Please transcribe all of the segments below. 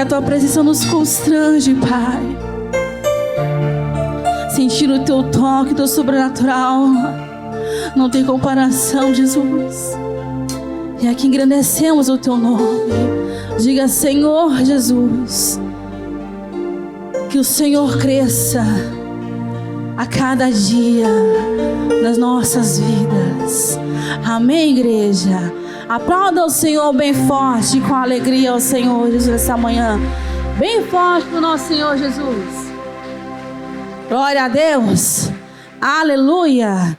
a tua presença nos constrange, Pai. Sentir o teu toque, o teu sobrenatural. Não tem comparação, Jesus. E aqui engrandecemos o teu nome. Diga, Senhor Jesus, que o Senhor cresça a cada dia nas nossas vidas. Amém, igreja? Aplauda o Senhor bem forte, com alegria ao Senhor Jesus essa manhã. Bem forte para o nosso Senhor Jesus. Glória a Deus. Aleluia.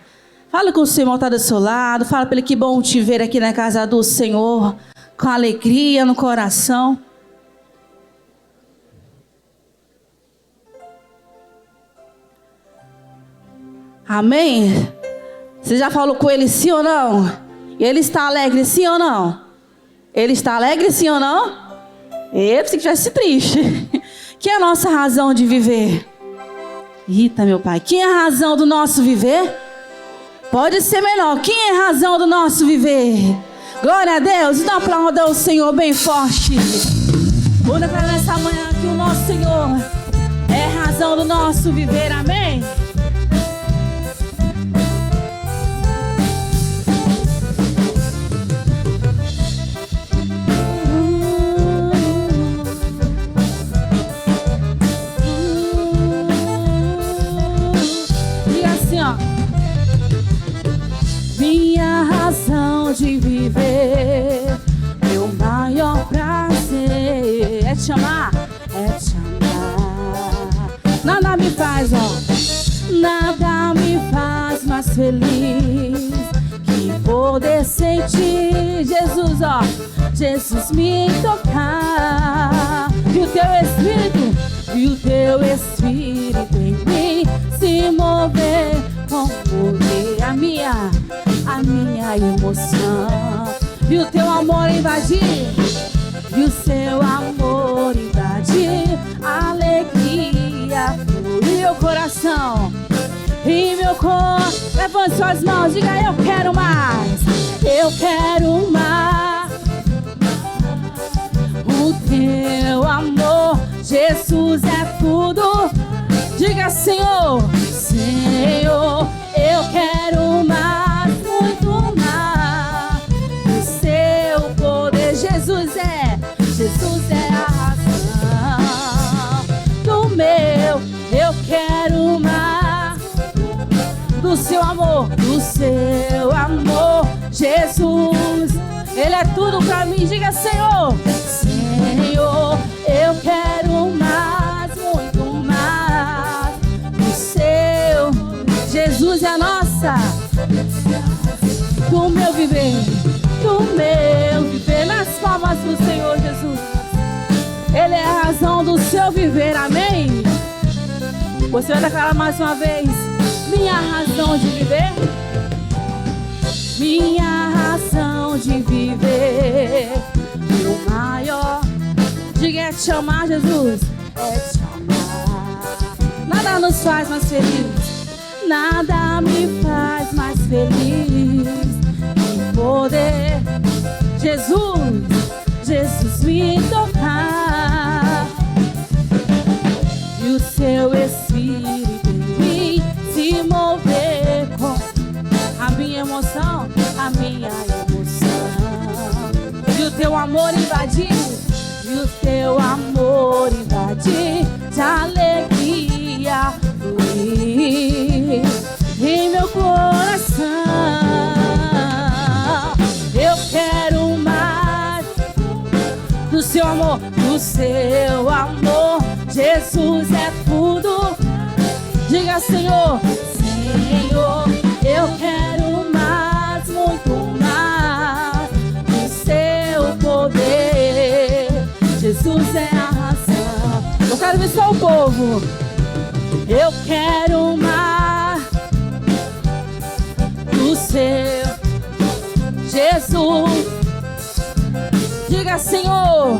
Fala com o Senhor, está do seu lado. Fala para ele, que bom te ver aqui na casa do Senhor, com alegria no coração. Amém? Você já falou com ele sim ou não? Ele está alegre sim ou não? Ele está alegre sim ou não? Eu pensei que tivesse triste. Que é a nossa razão de viver? Eita, meu Pai. Quem é a razão do nosso viver? Pode ser menor. Quem é a razão do nosso viver? Glória a Deus. Então aplauda o Senhor bem forte. Vou declarar nessa manhã que o nosso Senhor é a razão do nosso viver. Amém? Minha razão de viver, meu maior prazer é te amar, é te amar. Nada me faz, nada me faz mais feliz que poder sentir Jesus, Jesus me tocar. E o teu Espírito em mim se mover, commover a minha emoção. E o teu amor invadir, e o seu amor invadir, alegria fluir meu coração. E meu corpo, levante suas mãos, diga, eu quero mais, eu quero mais. O teu amor, Jesus, é tudo. Diga, Senhor, Senhor, eu quero mais, muito mais. O seu poder, Jesus é a razão do meu. Eu quero mais do seu amor, Jesus. Ele é tudo pra mim. Diga, Senhor, Senhor, eu quero mais, muito mais. O seu Jesus é a nossa, do meu viver, nas palmas do Senhor Jesus. Ele é a razão do seu viver, amém? Você vai declarar mais uma vez, minha razão de viver, minha razão de viver, meu maior, diga, é te amar, Jesus, é te amar. Nada nos faz mais feliz, nada me faz mais feliz que poder Jesus me tocar. E o seu Espírito em mim se mover com a minha emoção, e o teu amor invadir, de alegria fluir em meu coração. Eu quero mais do seu amor, Jesus é tudo. Diga, Senhor, Senhor, eu quero mais, muito mais do seu poder. Jesus é a razão. Eu quero ver só o povo. Eu quero mais do seu Jesus. Diga, Senhor,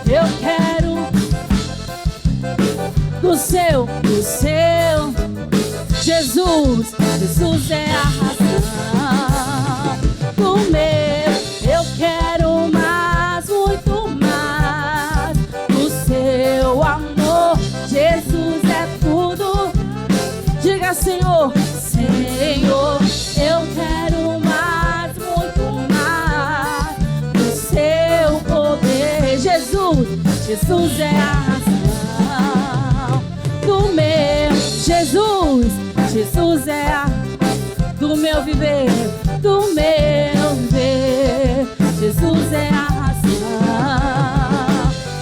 eu quero do seu Jesus. Jesus é a razão do meu. Eu quero mais, muito mais é a razão do meu Jesus é a do meu viver, do meu viver. Jesus é a razão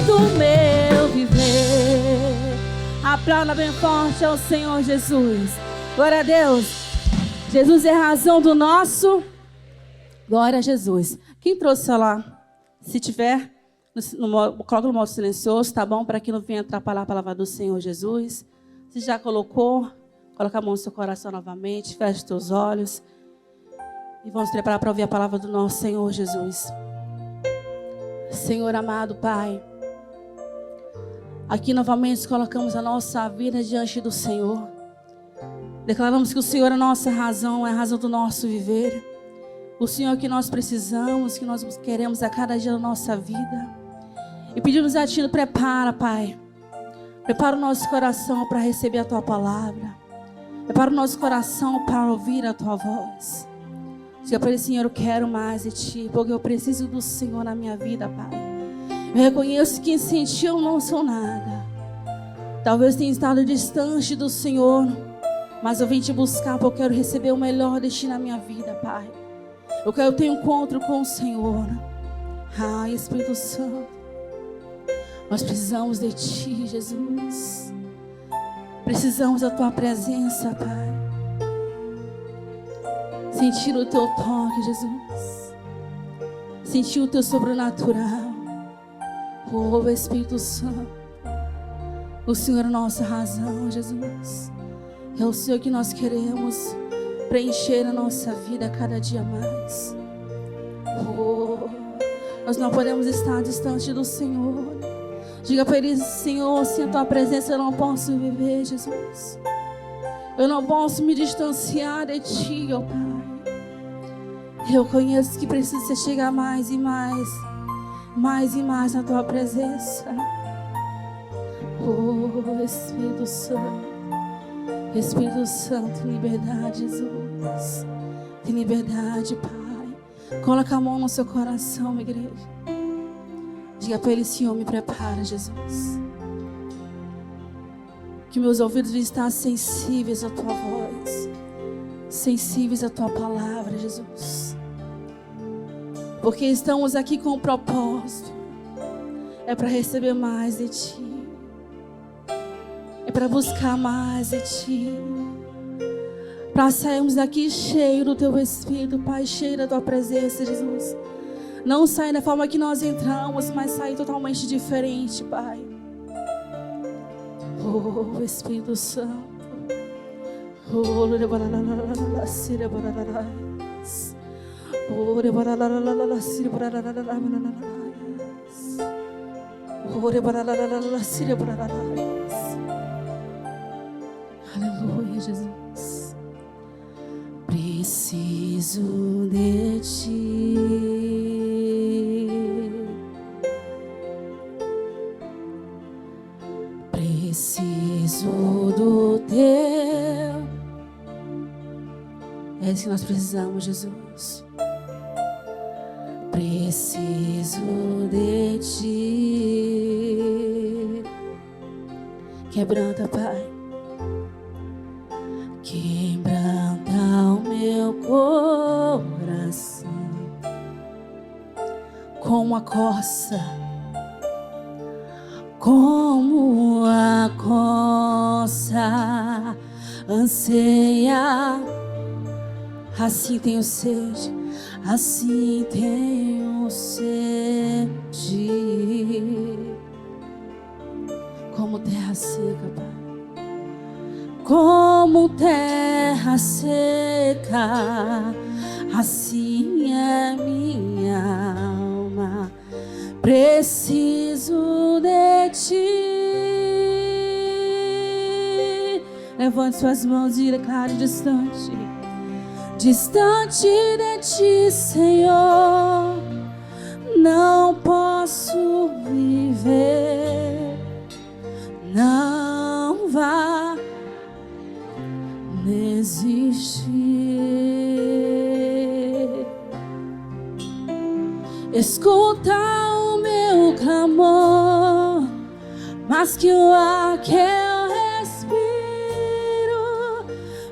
do meu viver. Aplauda bem forte ao Senhor Jesus. Glória a Deus. Jesus é a razão do nosso. Glória a Jesus. Quem trouxe o celular? Se tiver, coloca no modo silencioso, tá bom? Para que não venha atrapalhar a palavra do Senhor Jesus. Se já colocou, coloca a mão no seu coração novamente, feche os teus olhos. E vamos preparar para ouvir a palavra do nosso Senhor Jesus. Senhor amado Pai, aqui novamente colocamos a nossa vida diante do Senhor. Declaramos que o Senhor é a nossa razão, é a razão do nosso viver. O Senhor que nós precisamos, que nós queremos a cada dia da nossa vida. E pedimos a Ti, prepara, Pai. Prepara o nosso coração para receber a Tua palavra. Prepara o nosso coração para ouvir a Tua voz. Diga para Ele, Senhor, eu quero mais de Ti, porque eu preciso do Senhor na minha vida, Pai. Eu reconheço que sem Ti eu não sou nada. Talvez tenha estado distante do Senhor, mas eu vim Te buscar porque eu quero receber o melhor de Ti na minha vida, Pai. Eu quero ter um encontro com o Senhor. Ah, Espírito Santo, nós precisamos de Ti, Jesus. Precisamos da Tua presença, Pai. Sentir o Teu toque, Jesus. Sentir o Teu sobrenatural. Oh, Espírito Santo. O Senhor é a nossa razão, Jesus. É o Senhor que nós queremos preencher a nossa vida cada dia mais. Oh, nós não podemos estar distante do Senhor. Diga para Ele, Senhor, sem a Tua presença eu não posso viver, Jesus. Eu não posso me distanciar de Ti, ó Pai. Eu conheço que precisa chegar mais e mais na Tua presença. Oh, Espírito Santo. Espírito Santo, tem liberdade, Jesus. Tem liberdade, Pai. Coloca a mão no seu coração, igreja. Diga para Ele, Senhor, me prepara, Jesus. Que meus ouvidos venham estar sensíveis à Tua voz. Sensíveis à Tua palavra, Jesus. Porque estamos aqui com um propósito. É para receber mais de Ti. É para buscar mais de Ti. Para sairmos daqui cheio do Teu Espírito, Pai, cheio da Tua presença, Jesus. Não sair da forma que nós entramos, mas sair totalmente diferente, Pai. Oh, Espírito Santo. Oh, aleluia, Jesus. Preciso de Ti. Preciso do Teu. É isso que nós precisamos, Jesus. Preciso de Ti. Quebranta, Pai. Quebranta o meu coração como a corça, como a corça anseia. Assim tenho sede, assim tenho sede. Como terra seca, Pai. Como terra seca, assim é minha alma. Preciso de Ti. Levante suas mãos e declare distante. Distante de Ti, Senhor, não posso viver. Não vá desistir. Escuta o meu clamor, mais que o ar que eu respiro,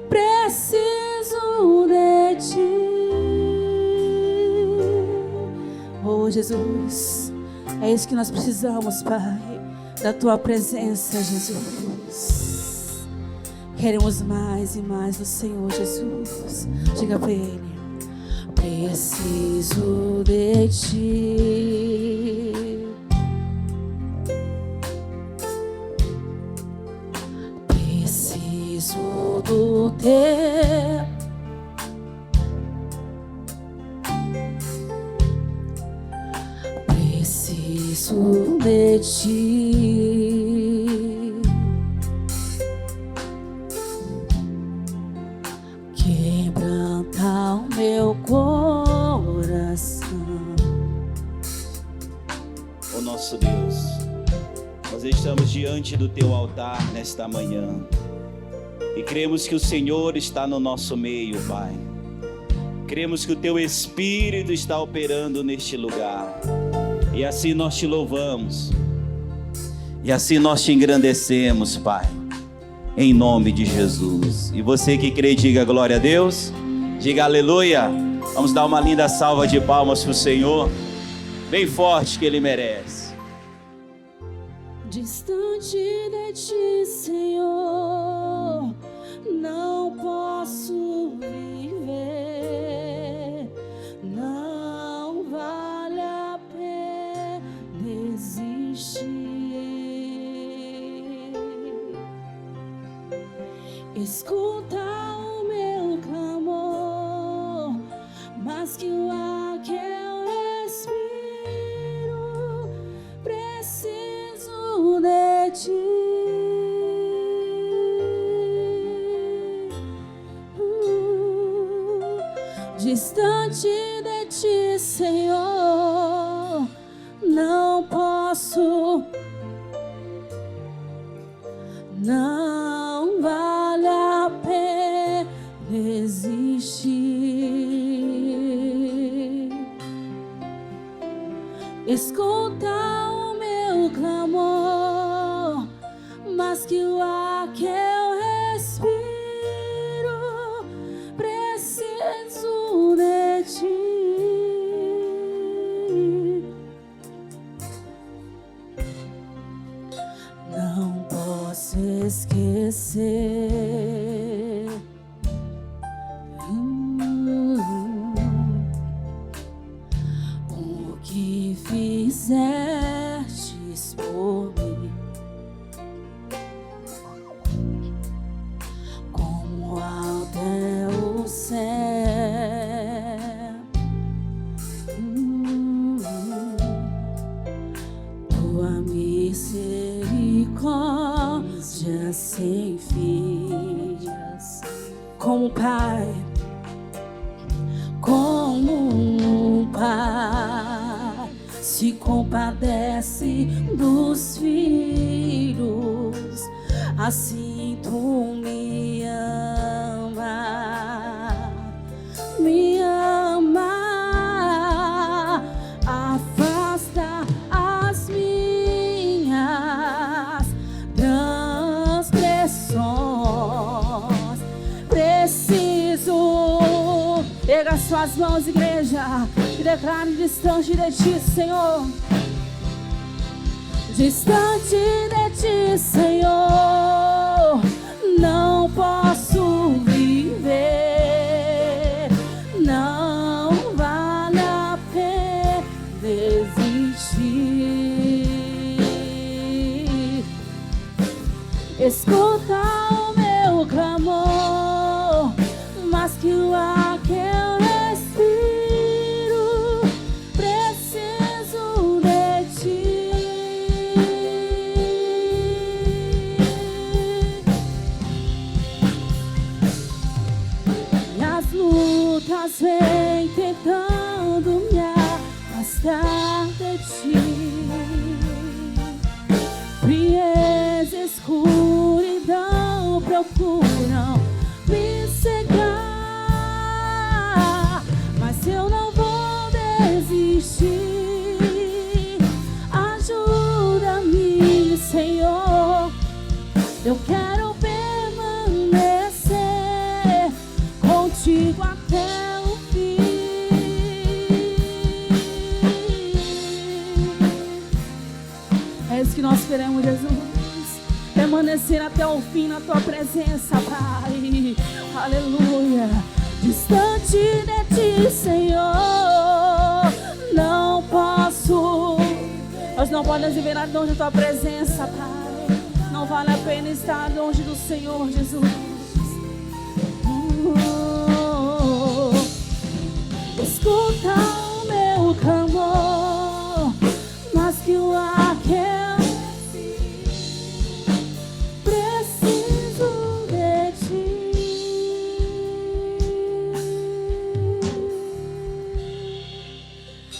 preciso de ti. Oh Jesus, é isso que nós precisamos, Pai, da tua presença, Jesus. Queremos mais e mais do Senhor, Jesus. Diga para Ele: preciso de ti. Preciso do teu. Preciso de ti. Quebranta o meu coração. Ó nosso Deus, nós estamos diante do teu altar nesta manhã e cremos que o Senhor está no nosso meio, Pai. Cremos que o teu Espírito está operando neste lugar. E assim nós te louvamos. E assim nós te engrandecemos, Pai. Em nome de Jesus. E você que crê, diga glória a Deus. Diga aleluia. Vamos dar uma linda salva de palmas para o Senhor. Bem forte, que Ele merece. Distante de ti, Senhor, não posso viver. Não vale a pena desistir. Escuta o meu clamor, mas que o ar que eu respiro, preciso de ti. Distante de ti, Senhor, não posso. Não vale a pena desistir. Escuta o meu clamor, mas que o ar que eu respiro, preciso de ti. Não posso esquecer o que fizestes por mim. Como alto é o céu, tua misericórdia sem fim. Como Pai, como um Pai se compadece dos filhos, assim tu me ama, me ama. Afasta as minhas transgressões. Preciso. Erga suas mãos, igreja, e declare: distante de ti, Senhor. Distante de ti, Senhor, não posso viver. Não vale a pena desistir. Escuta o meu clamor, mas que o ar que eu respiro, preciso de ti. E as lutas vêm tentando me afastar de ti. Frieza, escuridão procuram me cegar, mas eu não vou desistir. Ajuda-me, Senhor. até o fim. É isso que nós queremos, Jesus. Permanecer até o fim na tua presença, Pai. Aleluia. Distante de ti, Senhor, não posso. Nós não podemos viver longe da tua presença, Pai. Não vale a pena estar longe do Senhor, Jesus. Escuta o meu clamor, mas que o ar que eu preciso de ti.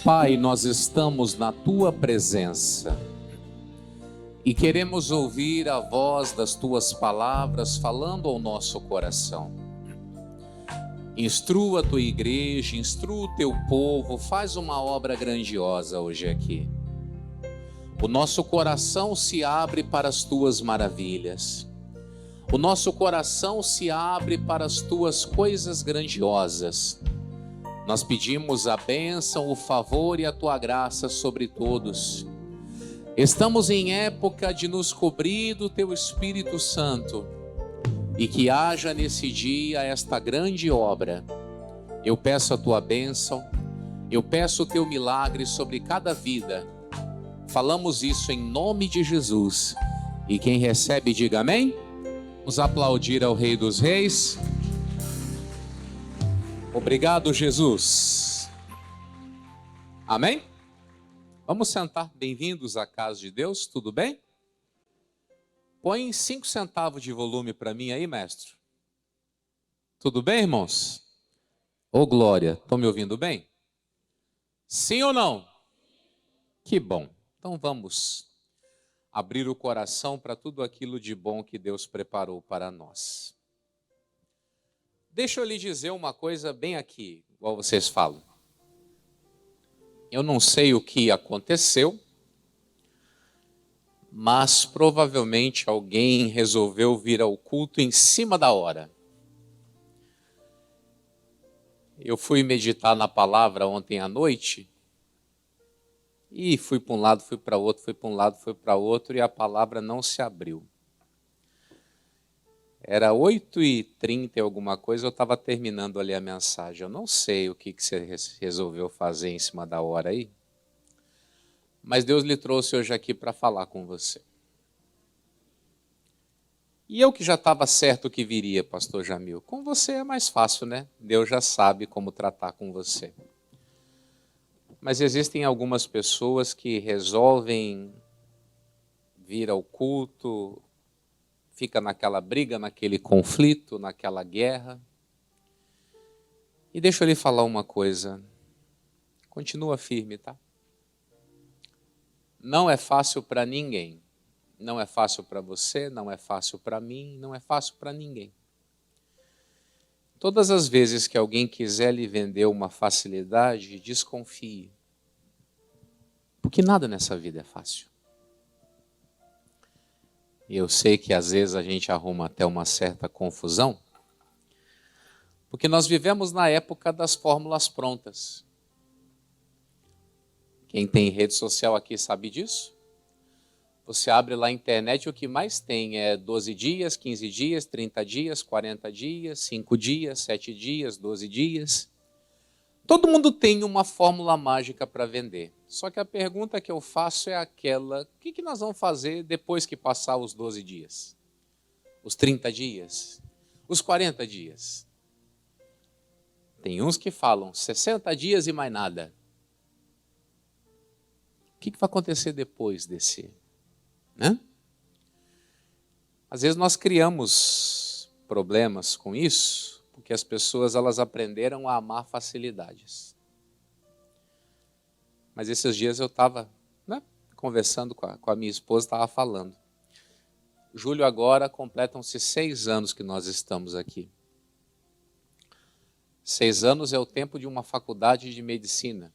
Pai, nós estamos na tua presença e queremos ouvir a voz das tuas palavras falando ao nosso coração. Instrua a tua igreja, instrua o teu povo, faz uma obra grandiosa hoje aqui. O nosso coração se abre para as tuas maravilhas. O nosso coração se abre para as tuas coisas grandiosas. Nós pedimos a bênção, o favor e a tua graça sobre todos. Estamos em época de nos cobrir do teu Espírito Santo e que haja nesse dia esta grande obra. Eu peço a tua bênção, eu peço o teu milagre sobre cada vida. Falamos isso em nome de Jesus. E quem recebe, diga amém. Vamos aplaudir ao Rei dos Reis. Obrigado, Jesus. Amém? Vamos sentar. Bem-vindos à casa de Deus, tudo bem? Põe 5 centavos de volume para mim aí, mestre. Tudo bem, irmãos? Ô, glória, estão me ouvindo bem? Sim ou não? Que bom. Então vamos abrir o coração para tudo aquilo de bom que Deus preparou para nós. Deixa eu lhe dizer uma coisa bem aqui, igual vocês falam. Eu não sei o que aconteceu, mas provavelmente alguém resolveu vir ao culto em cima da hora. Eu fui meditar na palavra ontem à noite e fui para um lado, fui para outro, fui para um lado, fui para outro e a palavra não se abriu. Era 8h30 e alguma coisa, eu estava terminando ali a mensagem. Eu não sei o que você resolveu fazer em cima da hora aí, mas Deus lhe trouxe hoje aqui para falar com você. E eu que já estava certo que viria, pastor Jamil, com você é mais fácil, né? Deus já sabe como tratar com você. Mas existem algumas pessoas que resolvem vir ao culto, fica naquela briga, naquele conflito, naquela guerra. E deixa eu lhe falar uma coisa. Continua firme, tá? Não é fácil para ninguém. Não é fácil para você, não é fácil para mim, não é fácil para ninguém. Todas as vezes que alguém quiser lhe vender uma facilidade, desconfie. Porque nada nessa vida é fácil. E eu sei que às vezes a gente arruma até uma certa confusão, porque nós vivemos na época das fórmulas prontas. Quem tem rede social aqui sabe disso? Você abre lá a internet e o que mais tem é 12 dias, 15 dias, 30 dias, 40 dias, 5 dias, 7 dias, 12 dias. Todo mundo tem uma fórmula mágica para vender. Só que a pergunta que eu faço é aquela, o que nós vamos fazer depois que passar os 12 dias? Os 30 dias? Os 40 dias? Tem uns que falam 60 dias e mais nada. O que vai acontecer depois desse? Né? Às vezes nós criamos problemas com isso, porque as pessoas elas aprenderam a amar facilidades. Mas esses dias eu estava conversando com a minha esposa, estava falando. Julho agora completam-se 6 anos que nós estamos aqui. 6 anos é o tempo de uma faculdade de medicina.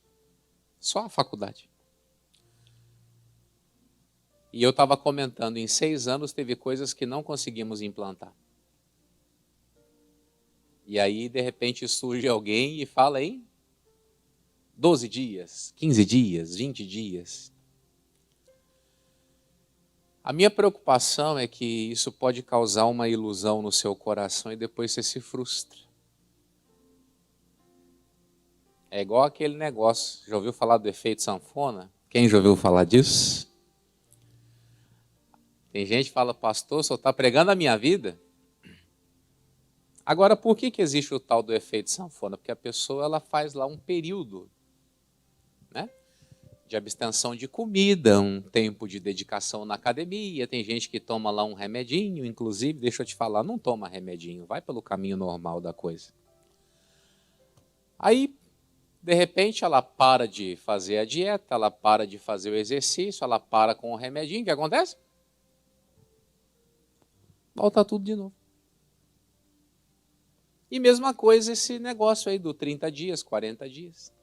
Só a faculdade. E eu estava comentando, em 6 anos teve coisas que não conseguimos implantar. E aí, de repente, surge alguém e fala em 12 dias, 15 dias, 20 dias. A minha preocupação é que isso pode causar uma ilusão no seu coração e depois você se frustra. É igual aquele negócio, já ouviu falar do efeito sanfona? Quem já ouviu falar disso? Tem gente que fala, pastor, só está pregando a minha vida? Agora, por que existe o tal do efeito sanfona? Porque a pessoa ela faz lá um período, né, de abstenção de comida, um tempo de dedicação na academia. Tem gente que toma lá um remedinho, inclusive, deixa eu te falar, não toma remedinho, vai pelo caminho normal da coisa. Aí, de repente, ela para de fazer a dieta, ela para de fazer o exercício, ela para com o remedinho, o que acontece? Volta tudo de novo. E mesma coisa esse negócio aí do 30 dias, 40 dias.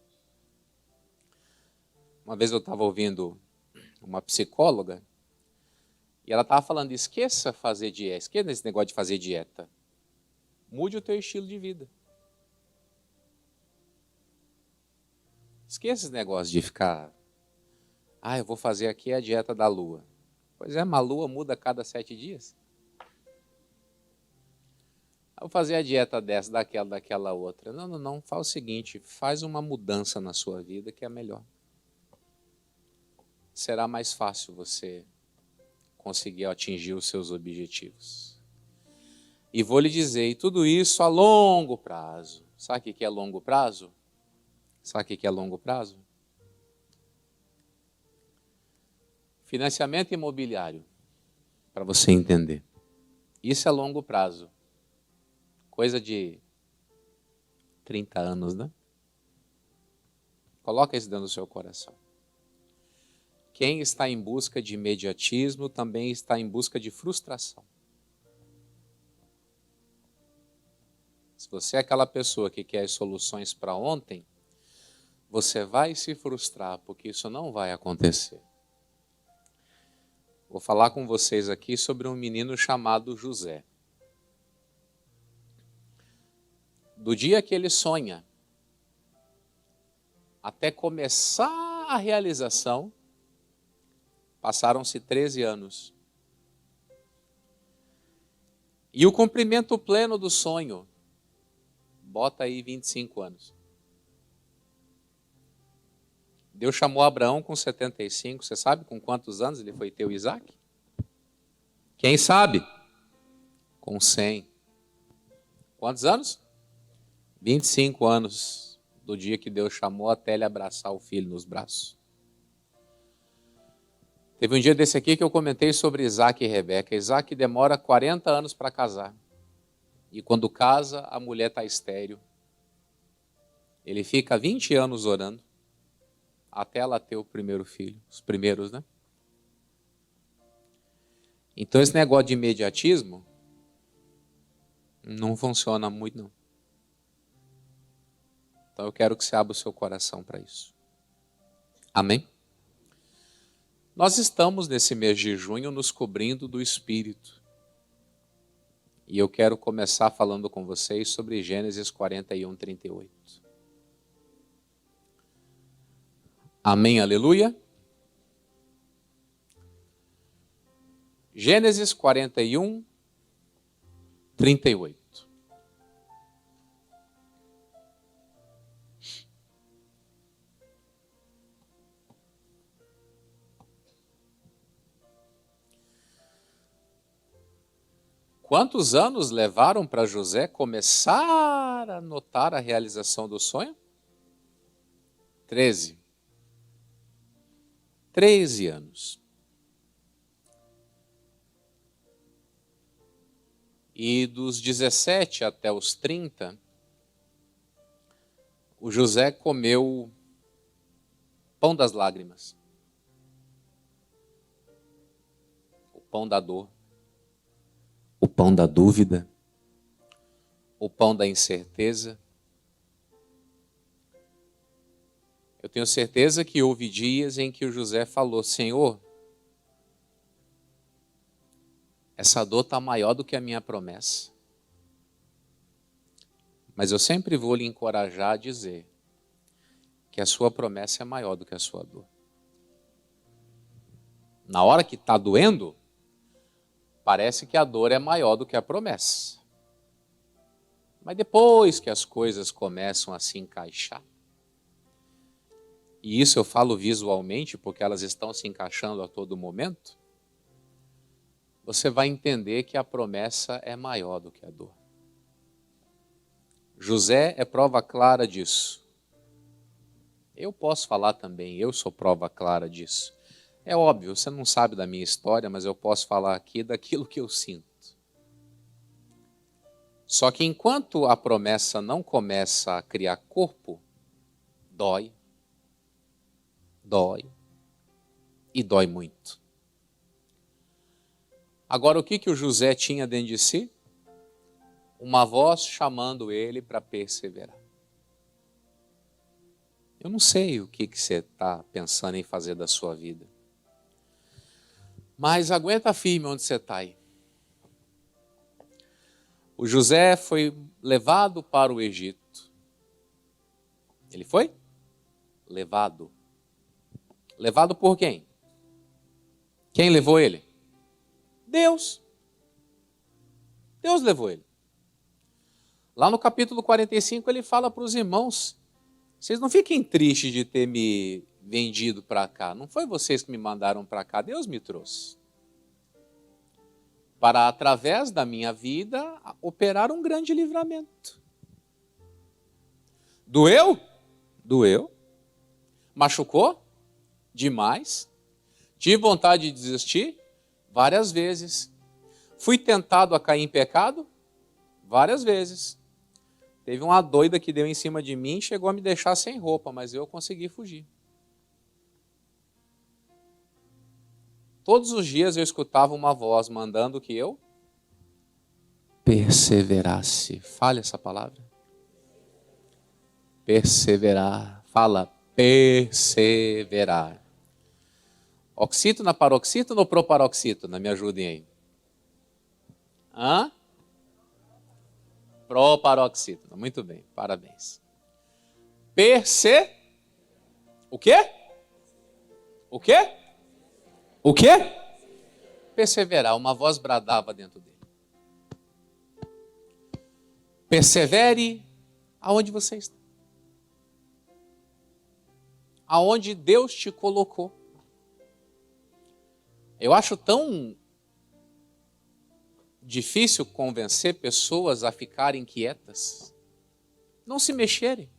Uma vez eu estava ouvindo uma psicóloga e ela estava falando, esqueça fazer dieta, esqueça esse negócio de fazer dieta. Mude o teu estilo de vida. Esqueça esse negócio de ficar, eu vou fazer aqui a dieta da lua. Pois é, mas a lua muda a cada 7 dias. Vou fazer a dieta dessa, daquela outra. Não, faz o seguinte, faz uma mudança na sua vida que é melhor. Será mais fácil você conseguir atingir os seus objetivos. E vou lhe dizer, e tudo isso a longo prazo. Sabe o que é longo prazo? Sabe o que é longo prazo? Financiamento imobiliário, para você entender. Isso é longo prazo. Coisa de 30 anos, né? Coloca isso dentro do seu coração. Quem está em busca de imediatismo também está em busca de frustração. Se você é aquela pessoa que quer as soluções para ontem, você vai se frustrar, porque isso não vai acontecer. Vou falar com vocês aqui sobre um menino chamado José. Do dia que ele sonha, até começar a realização, passaram-se 13 anos. E o cumprimento pleno do sonho, bota aí 25 anos. Deus chamou Abraão com 75, você sabe com quantos anos ele foi ter o Isaac? Quem sabe? Com 100. Quantos anos? 25 anos do dia que Deus chamou até ele abraçar o filho nos braços. Teve um dia desse aqui que eu comentei sobre Isaac e Rebeca. Isaac demora 40 anos para casar. E quando casa, a mulher está estéril. Ele fica 20 anos orando até ela ter o primeiro filho. Os primeiros, né? Então esse negócio de imediatismo não funciona muito, não. Então eu quero que você abra o seu coração para isso. Amém? Nós estamos nesse mês de junho nos cobrindo do Espírito. E eu quero começar falando com vocês sobre Gênesis 41, 38. Amém, aleluia? Gênesis 41, 38. Quantos anos levaram para José começar a notar a realização do sonho? 13. 13 anos. E dos 17 até os 30, o José comeu pão das lágrimas, o pão da dor, o pão da dúvida, o pão da incerteza. Eu tenho certeza que houve dias em que o José falou, Senhor, essa dor está maior do que a minha promessa. Mas eu sempre vou lhe encorajar a dizer que a sua promessa é maior do que a sua dor. Na hora que está doendo, parece que a dor é maior do que a promessa. Mas depois que as coisas começam a se encaixar, e isso eu falo visualmente porque elas estão se encaixando a todo momento, você vai entender que a promessa é maior do que a dor. José é prova clara disso. Eu posso falar também, eu sou prova clara disso. É óbvio, você não sabe da minha história, mas eu posso falar aqui daquilo que eu sinto. Só que enquanto a promessa não começa a criar corpo, dói e dói muito. Agora, o que o José tinha dentro de si? Uma voz chamando ele para perseverar. Eu não sei o que você está pensando em fazer da sua vida, mas aguenta firme onde você está aí. O José foi levado para o Egito. Ele foi? Levado. Levado por quem? Quem levou ele? Deus. Deus levou ele. Lá no capítulo 45 ele fala para os irmãos: vocês não fiquem tristes de ter me vendido para cá. Não foi vocês que me mandaram para cá, Deus me trouxe. Para, através da minha vida, operar um grande livramento. Doeu? Doeu. Machucou? Demais. Tive vontade de desistir? Várias vezes. Fui tentado a cair em pecado? Várias vezes. Teve uma doida que deu em cima de mim e chegou a me deixar sem roupa, mas eu consegui fugir. Todos os dias eu escutava uma voz mandando que eu perseverasse. Fale essa palavra. Perseverar. Fala, perseverar. Oxítona, paroxítona ou proparoxítona? Me ajudem aí. Hã? Proparoxítona. Muito bem, parabéns. O quê? O quê? O quê? Perseverar. Uma voz bradava dentro dele. Persevere aonde você está. Aonde Deus te colocou. Eu acho tão difícil convencer pessoas a ficarem quietas, não se mexerem.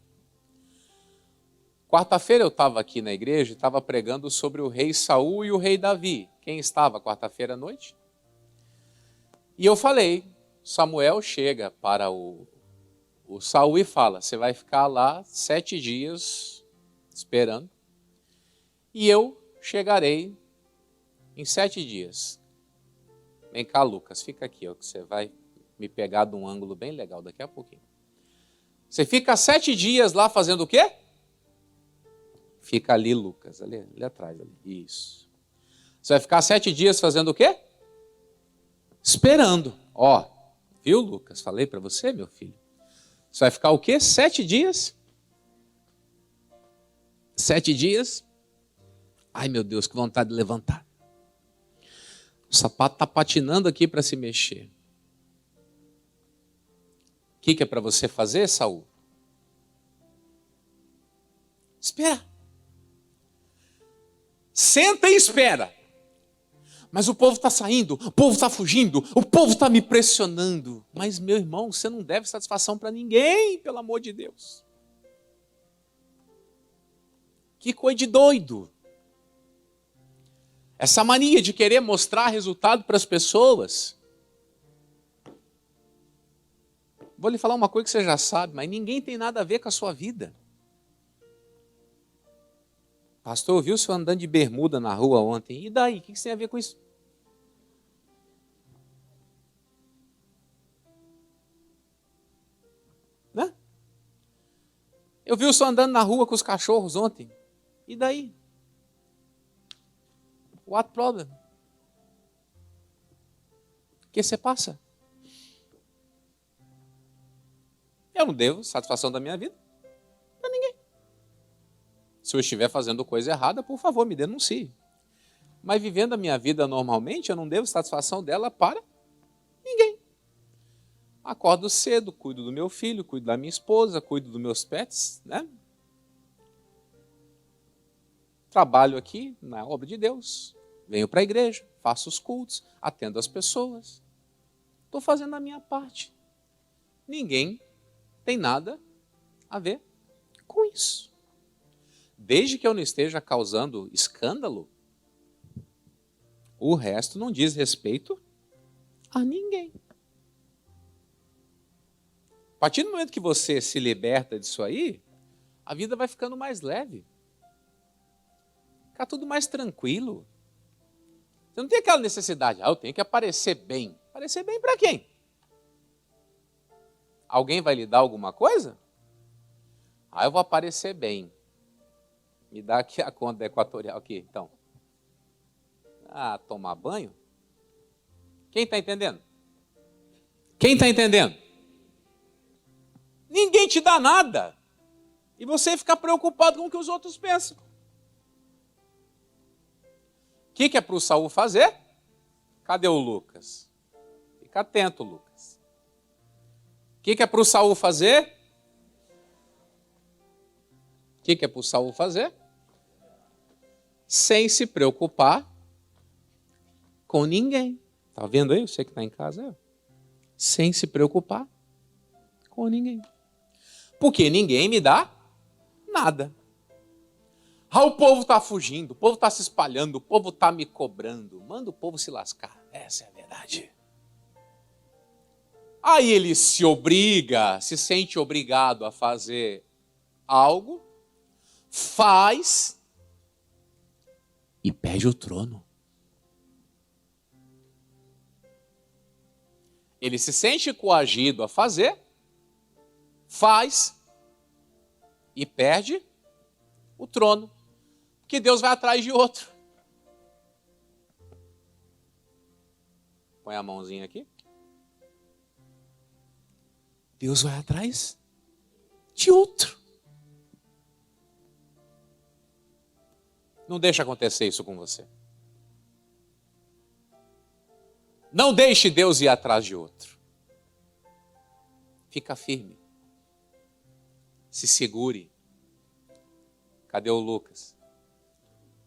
Quarta-feira eu estava aqui na igreja e estava pregando sobre o rei Saul e o rei Davi. Quem estava quarta-feira à noite? E eu falei, Samuel chega para o Saul e fala: você vai ficar lá 7 dias esperando e eu chegarei em 7 dias. Vem cá, Lucas, fica aqui, ó, que você vai me pegar de um ângulo bem legal daqui a pouquinho. Você fica 7 dias lá fazendo o quê? Fica ali, Lucas, ali atrás. Ali. Isso. Você vai ficar 7 dias fazendo o quê? Esperando. Ó, viu, Lucas? Falei para você, meu filho. Você vai ficar o quê? 7 dias? 7 dias? Ai, meu Deus, que vontade de levantar. O sapato está patinando aqui para se mexer. O que é para você fazer, Saul? Espera. Senta e espera. Mas o povo está saindo, o povo está fugindo, o povo está me pressionando. Mas, meu irmão, você não deve satisfação para ninguém, pelo amor de Deus. Que coisa de doido. Essa mania de querer mostrar resultado para as pessoas. Vou lhe falar uma coisa que você já sabe, mas ninguém tem nada a ver com a sua vida. Pastor, eu vi o senhor andando de bermuda na rua ontem. E daí? O que você tem a ver com isso? Né? Eu vi o senhor andando na rua com os cachorros ontem. E daí? What problem? O que você passa? Eu não devo satisfação da minha vida para ninguém. Se eu estiver fazendo coisa errada, por favor, me denuncie. Mas vivendo a minha vida normalmente, eu não devo satisfação dela para ninguém. Acordo cedo, cuido do meu filho, cuido da minha esposa, cuido dos meus pets, né? Trabalho aqui na obra de Deus, venho para a igreja, faço os cultos, atendo as pessoas. Estou fazendo a minha parte. Ninguém tem nada a ver com isso. Desde que eu não esteja causando escândalo, o resto não diz respeito a ninguém. A partir do momento que você se liberta disso aí, a vida vai ficando mais leve. Fica tudo mais tranquilo. Você não tem aquela necessidade, eu tenho que aparecer bem. Aparecer bem para quem? Alguém vai lhe dar alguma coisa? Eu vou aparecer bem. Me dá aqui a conta da Equatorial aqui, então. Tomar banho? Quem está entendendo? Quem está entendendo? Ninguém te dá nada. E você fica preocupado com o que os outros pensam. O que é para o Saul fazer? Cadê o Lucas? Fica atento, Lucas. O que é para o Saul fazer? O que é para o Saul fazer? Sem se preocupar com ninguém. Está vendo aí? Você que está em casa. Sem se preocupar com ninguém. Porque ninguém me dá nada. O povo está fugindo, o povo está se espalhando, o povo está me cobrando. Manda o povo se lascar. Essa é a verdade. Aí ele se sente obrigado a fazer algo, faz e perde o trono. Ele se sente coagido a fazer, faz e perde o trono. Porque Deus vai atrás de outro. Põe a mãozinha aqui. Deus vai atrás de outro. Não deixe acontecer isso com você. Não deixe Deus ir atrás de outro. Fica firme. Se segure. Cadê o Lucas?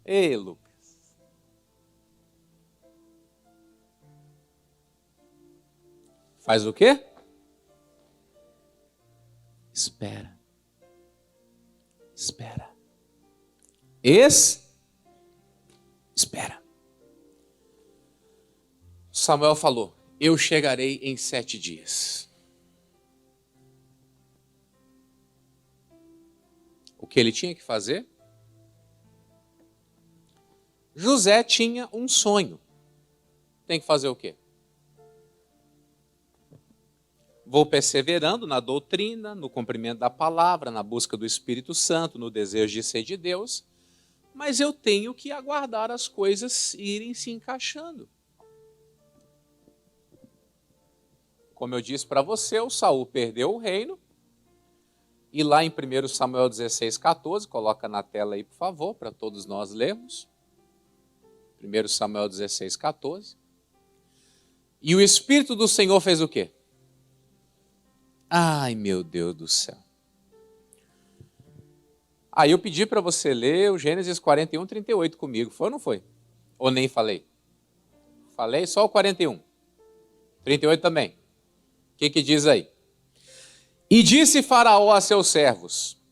Ei, Lucas. Faz o quê? Espera. Espera. Espera. Samuel falou, eu chegarei em 7 dias. O que ele tinha que fazer? José tinha um sonho. Tem que fazer o quê? Vou perseverando na doutrina, no cumprimento da palavra, na busca do Espírito Santo, no desejo de ser de Deus, mas eu tenho que aguardar as coisas irem se encaixando. Como eu disse para você, o Saul perdeu o reino, e lá em 1 Samuel 16,14, coloca na tela aí, por favor, para todos nós lermos. 1 Samuel 16,14. E o Espírito do Senhor fez o quê? Ai, meu Deus do céu. Aí eu pedi para você ler o Gênesis 41, 38 comigo. Foi ou não foi? Ou nem falei? Falei só o 41. 38 também. O que diz aí? E disse Faraó a seus servos,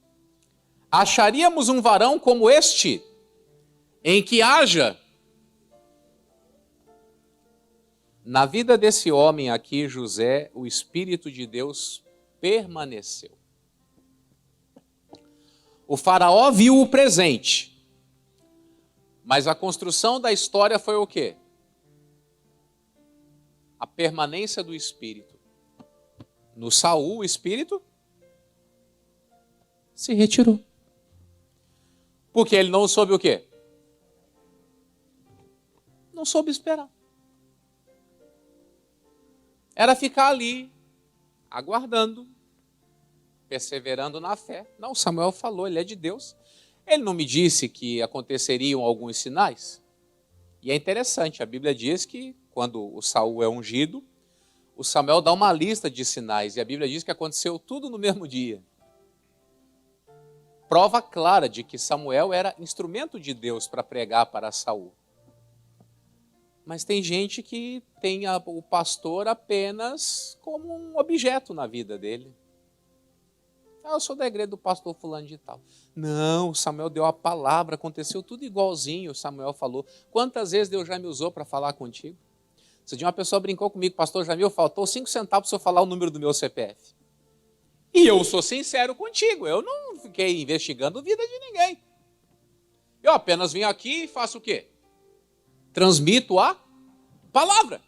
acharíamos um varão como este, em que haja... Na vida desse homem aqui, José, o Espírito de Deus permaneceu. O faraó viu o presente, mas a construção da história foi o quê? A permanência do Espírito. No Saul, o Espírito se retirou. Porque ele não soube o quê? Não soube esperar. Era ficar ali, aguardando, perseverando na fé. Não, Samuel falou, ele é de Deus. Ele não me disse que aconteceriam alguns sinais? E é interessante, a Bíblia diz que quando o Saul é ungido, o Samuel dá uma lista de sinais, e a Bíblia diz que aconteceu tudo no mesmo dia. Prova clara de que Samuel era instrumento de Deus para pregar para Saul. Mas tem gente que tem o pastor apenas como um objeto na vida dele. Eu sou da igreja do pastor fulano de tal. Não, Samuel deu a palavra, aconteceu tudo igualzinho, Samuel falou. Quantas vezes Deus já me usou para falar contigo? Esse dia uma pessoa brincou comigo, pastor Jamil, faltou 5 centavos para o senhor falar o número do meu CPF. E eu sou sincero contigo, eu não fiquei investigando a vida de ninguém. Eu apenas vim aqui e faço o quê? Transmito a palavra.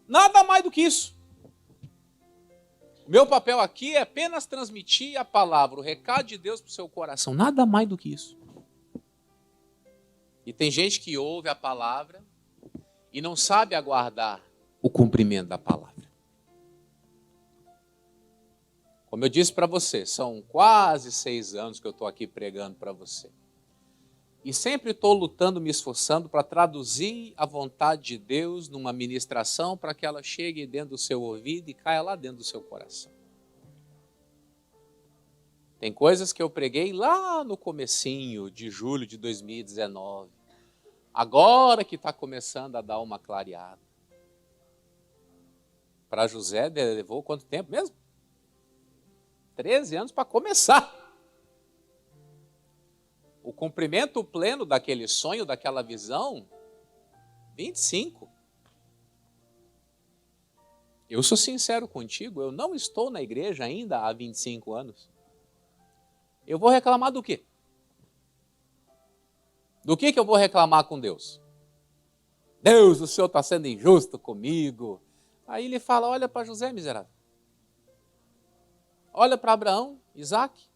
Nada mais do que isso. O meu papel aqui é apenas transmitir a palavra, o recado de Deus para o seu coração. Nada mais do que isso. E tem gente que ouve a palavra e não sabe aguardar o cumprimento da palavra. Como eu disse para você, são quase 6 anos que eu estou aqui pregando para você. E sempre estou lutando, me esforçando para traduzir a vontade de Deus numa ministração para que ela chegue dentro do seu ouvido e caia lá dentro do seu coração. Tem coisas que eu preguei lá no comecinho de julho de 2019. Agora que está começando a dar uma clareada. Para José levou quanto tempo mesmo? 13 anos para começar. O cumprimento pleno daquele sonho, daquela visão, 25. Eu sou sincero contigo, eu não estou na igreja ainda há 25 anos. Eu vou reclamar do quê? Do que eu vou reclamar com Deus? Deus, o Senhor está sendo injusto comigo. Aí ele fala, olha para José, miserável. Olha para Abraão, Isaac.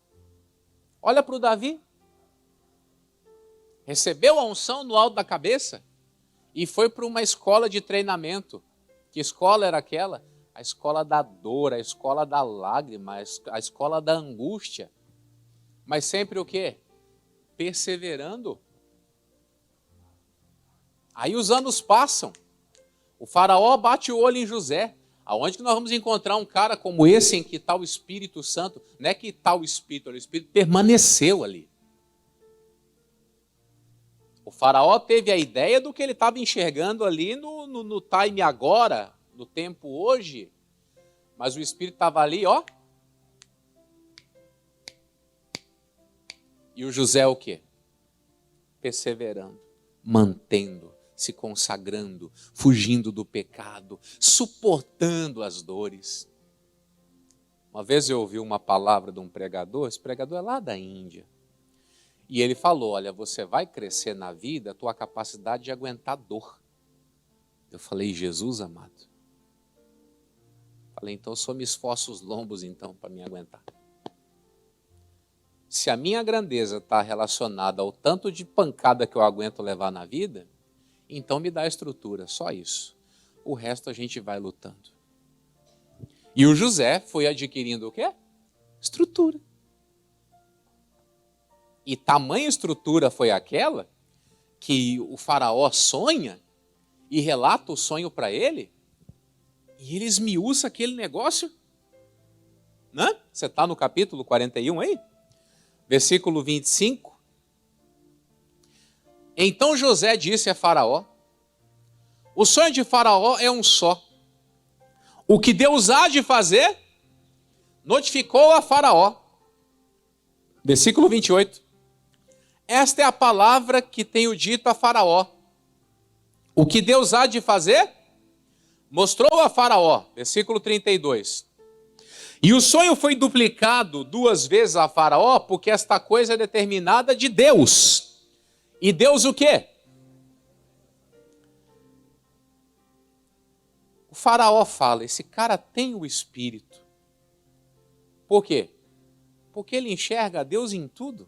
Olha para o Davi. Recebeu a unção no alto da cabeça e foi para uma escola de treinamento. Que escola era aquela? A escola da dor, a escola da lágrima, a escola da angústia. Mas sempre o quê? Perseverando. Aí os anos passam. O faraó bate o olho em José. Aonde que nós vamos encontrar um cara como esse em que está o Espírito Santo? Não é que está o Espírito permaneceu ali. O faraó teve a ideia do que ele estava enxergando ali no time agora, no tempo hoje. Mas o Espírito estava ali, ó. E o José o quê? Perseverando, mantendo, se consagrando, fugindo do pecado, suportando as dores. Uma vez eu ouvi uma palavra de um pregador, esse pregador é lá da Índia. E ele falou, olha, você vai crescer na vida, a tua capacidade de aguentar dor. Eu falei, Jesus amado. Falei, então eu só me esforço os lombos então para me aguentar. Se a minha grandeza está relacionada ao tanto de pancada que eu aguento levar na vida, então me dá estrutura, só isso. O resto a gente vai lutando. E o José foi adquirindo o quê? Estrutura. E tamanha estrutura foi aquela que o faraó sonha e relata o sonho para ele e ele esmiuça aquele negócio. Né? Você está no capítulo 41 aí? Versículo 25. Então José disse a Faraó, o sonho de Faraó é um só. O que Deus há de fazer, notificou a Faraó. Versículo 28. Esta é a palavra que tenho dito a Faraó. O que Deus há de fazer, mostrou a Faraó. Versículo 32. E o sonho foi duplicado 2 vezes a Faraó, porque esta coisa é determinada de Deus. E Deus o quê? O Faraó fala, esse cara tem o Espírito. Por quê? Porque ele enxerga Deus em tudo.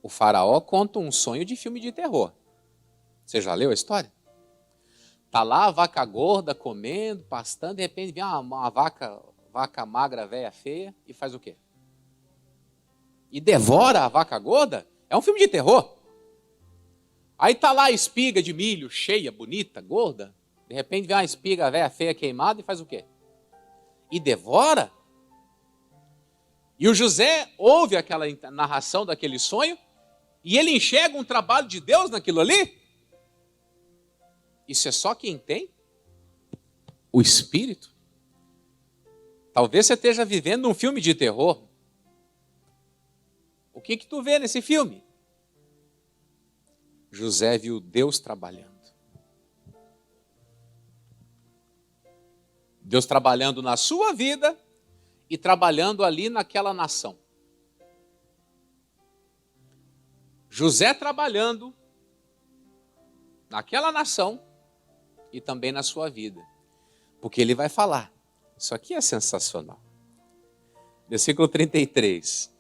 O Faraó conta um sonho de filme de terror. Você já leu a história? Tá lá a vaca gorda comendo, pastando, de repente vem uma vaca magra, velha, feia, e faz o quê? E devora a vaca gorda? É um filme de terror. Aí tá lá a espiga de milho, cheia, bonita, gorda. De repente vem uma espiga velha, feia, queimada, e faz o quê? E devora? E o José ouve aquela narração daquele sonho, e ele enxerga um trabalho de Deus naquilo ali? Isso é só quem tem o Espírito. Talvez você esteja vivendo um filme de terror. O que tu vê nesse filme? José viu Deus trabalhando. Deus trabalhando na sua vida e trabalhando ali naquela nação. José trabalhando naquela nação e também na sua vida. Porque ele vai falar. Isso aqui é sensacional. Versículo 33.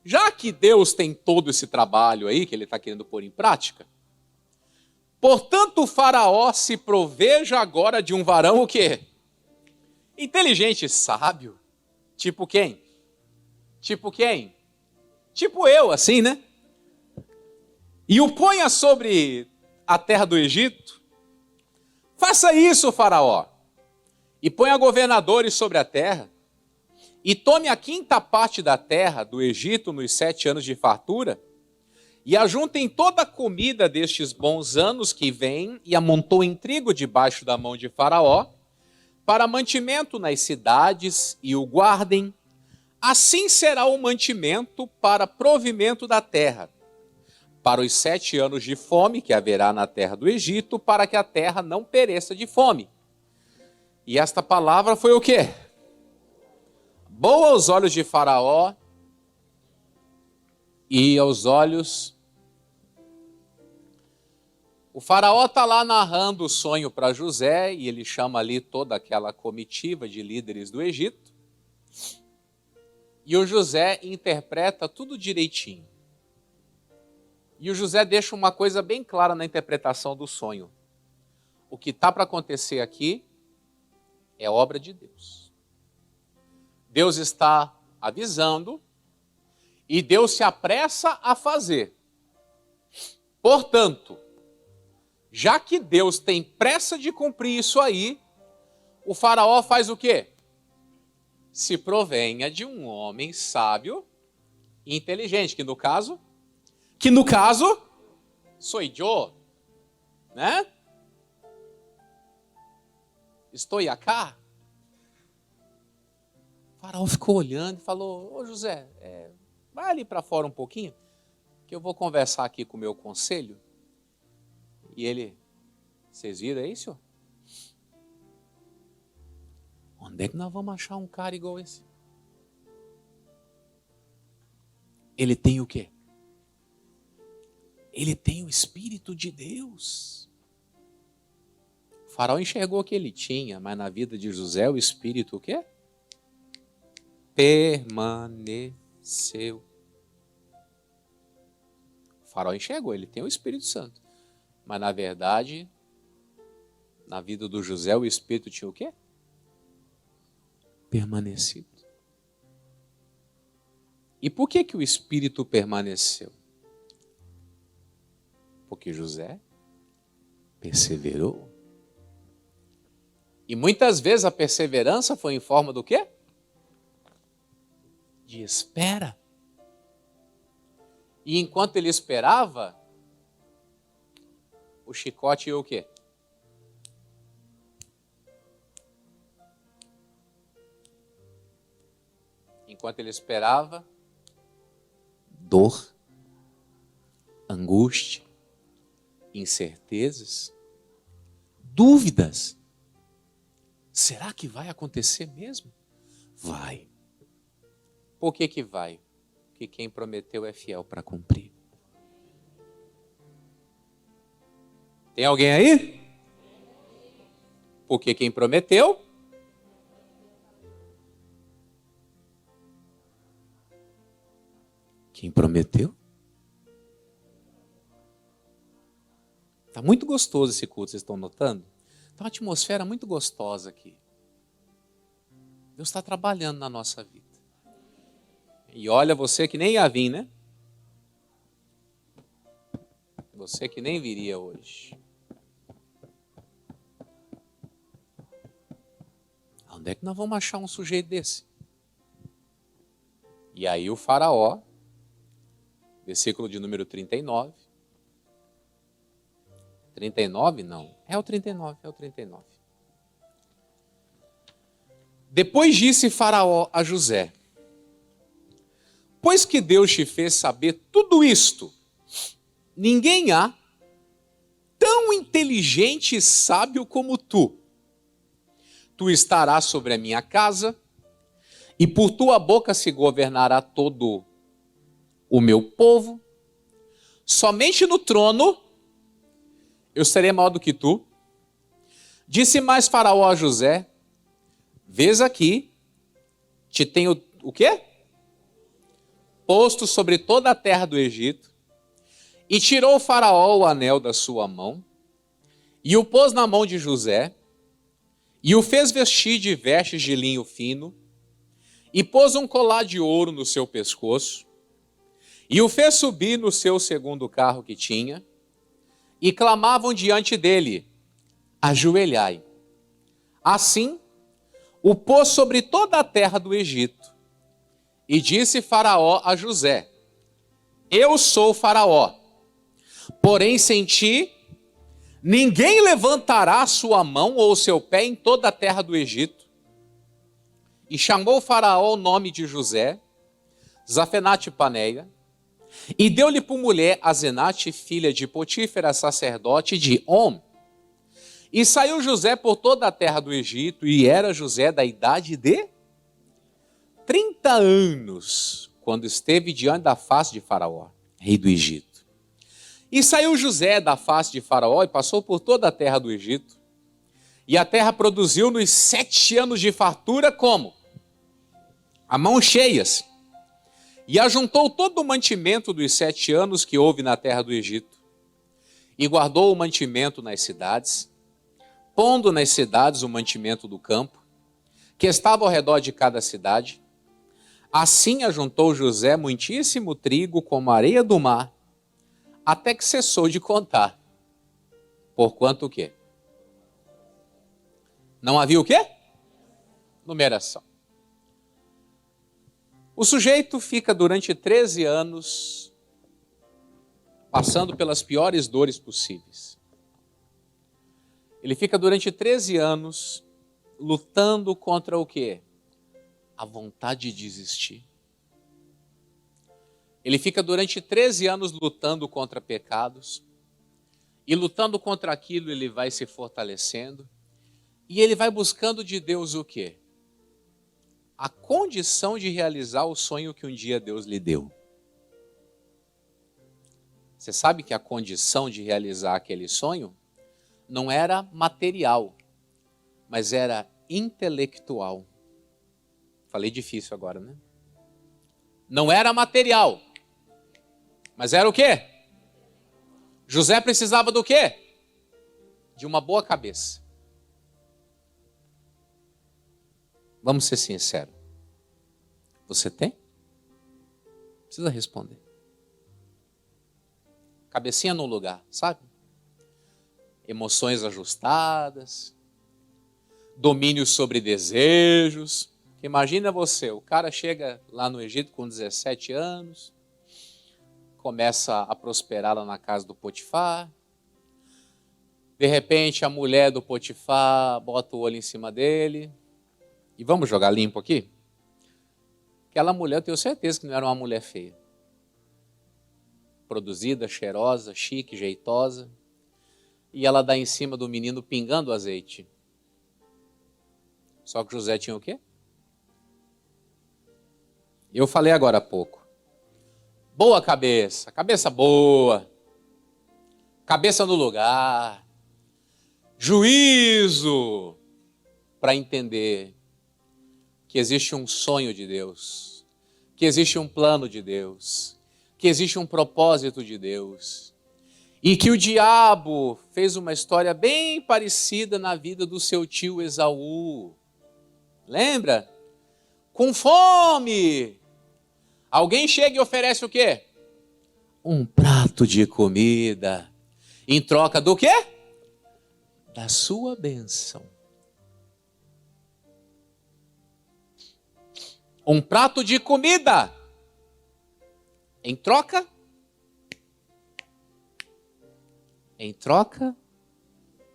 Já que Deus tem todo esse trabalho aí, que ele está querendo pôr em prática, portanto o faraó se proveja agora de um varão o quê? Inteligente e sábio. Tipo quem? Tipo quem? Tipo eu, assim, né? E o ponha sobre a terra do Egito. Faça isso, faraó, e ponha governadores sobre a terra, e tome a 5ª parte da terra do Egito nos 7 anos de fartura, e ajuntem toda a comida destes bons anos que vêm, e amontoem trigo debaixo da mão de faraó, para mantimento nas cidades, e o guardem. Assim será o mantimento para provimento da terra, para os 7 anos de fome que haverá na terra do Egito, para que a terra não pereça de fome. E esta palavra foi o quê? Boa aos olhos de Faraó e aos olhos... O Faraó está lá narrando o sonho para José, e ele chama ali toda aquela comitiva de líderes do Egito. E o José interpreta tudo direitinho. E o José deixa uma coisa bem clara na interpretação do sonho. O que está para acontecer aqui é obra de Deus. Deus está avisando e Deus se apressa a fazer. Portanto, já que Deus tem pressa de cumprir isso aí, o faraó faz o quê? Se provenha de um homem sábio e inteligente, que no caso sou eu, né? Estou acá. O faraó ficou olhando e falou: ô José, vai ali para fora um pouquinho, que eu vou conversar aqui com o meu conselho. E ele, vocês viram aí, senhor? Onde é que nós vamos achar um cara igual esse? Ele tem o quê? Ele tem o Espírito de Deus. O faraó enxergou que ele tinha, mas na vida de José o Espírito o quê? Permaneceu. O faraó enxergou, ele tem o Espírito Santo. Mas na verdade, na vida do José o Espírito tinha o quê? Permanecido. E por que o Espírito permaneceu? Porque José perseverou. E muitas vezes a perseverança foi em forma do quê? De espera. E enquanto ele esperava, o chicote ia o quê? Enquanto ele esperava, dor, angústia, incertezas, dúvidas. Será que vai acontecer mesmo? Vai. Por que vai? Porque quem prometeu é fiel para cumprir. Tem alguém aí? Porque quem prometeu está Está muito gostoso esse culto, vocês estão notando? Está uma atmosfera muito gostosa aqui. Deus está trabalhando na nossa vida. E olha, você que nem ia vir, né? Você que nem viria hoje. Onde é que nós vamos achar um sujeito desse? E aí o faraó, versículo de número 39. 39 não, é o 39. Depois disse Faraó a José: pois que Deus te fez saber tudo isto, ninguém há tão inteligente e sábio como tu. Tu estarás sobre a minha casa, e por tua boca se governará todo o meu povo. Somente no trono eu serei maior do que tu. Disse mais Faraó a José: vês aqui, te tenho o quê? Posto sobre toda a terra do Egito. E tirou o Faraó o anel da sua mão, e o pôs na mão de José, e o fez vestir de vestes de linho fino, e pôs um colar de ouro no seu pescoço, e o fez subir no seu segundo carro que tinha, e clamavam diante dele: ajoelhai. Assim, o pôs sobre toda a terra do Egito. E disse Faraó a José: eu sou Faraó, porém sem ti ninguém levantará sua mão ou seu pé em toda a terra do Egito. E chamou Faraó o nome de José, Zafenate-Paneia, e deu-lhe por mulher Asenate, filha de Potífera, sacerdote de On. E saiu José por toda a terra do Egito, e era José da idade de 30 anos, quando esteve diante da face de Faraó, rei do Egito. E saiu José da face de Faraó e passou por toda a terra do Egito. E a terra produziu nos 7 anos de fartura como? A mão cheias. E ajuntou todo o mantimento dos 7 anos que houve na terra do Egito. E guardou o mantimento nas cidades, pondo nas cidades o mantimento do campo, que estava ao redor de cada cidade. Assim ajuntou José muitíssimo trigo como a areia do mar, até que cessou de contar. Porquanto o quê? Não havia o quê? Numeração. O sujeito fica durante 13 anos passando pelas piores dores possíveis. Ele fica durante 13 anos lutando contra o quê? A vontade de desistir. Ele fica durante 13 anos lutando contra pecados, e lutando contra aquilo ele vai se fortalecendo, e ele vai buscando de Deus o quê? A condição de realizar o sonho que um dia Deus lhe deu. Você sabe que a condição de realizar aquele sonho não era material, mas era intelectual. Falei difícil agora, né? Não era material, mas era o quê? José precisava do quê? De uma boa cabeça. Vamos ser sinceros. Você tem? Precisa responder. Cabecinha no lugar, sabe? Emoções ajustadas, domínio sobre desejos. Imagina você, o cara chega lá no Egito com 17 anos, começa a prosperar lá na casa do Potifar. De repente a mulher do Potifar bota o olho em cima dele. E vamos jogar limpo aqui? Aquela mulher, eu tenho certeza que não era uma mulher feia. Produzida, cheirosa, chique, jeitosa. E ela dá em cima do menino pingando azeite. Só que José tinha o quê? Eu falei agora há pouco. Boa cabeça, cabeça boa. Cabeça no lugar. Juízo para entender que existe um sonho de Deus, que existe um plano de Deus, que existe um propósito de Deus. E que o diabo fez uma história bem parecida na vida do seu tio Esaú. Lembra? Com fome. Alguém chega e oferece o quê? Um prato de comida. Em troca do quê? Da sua bênção. Um prato de comida. Em troca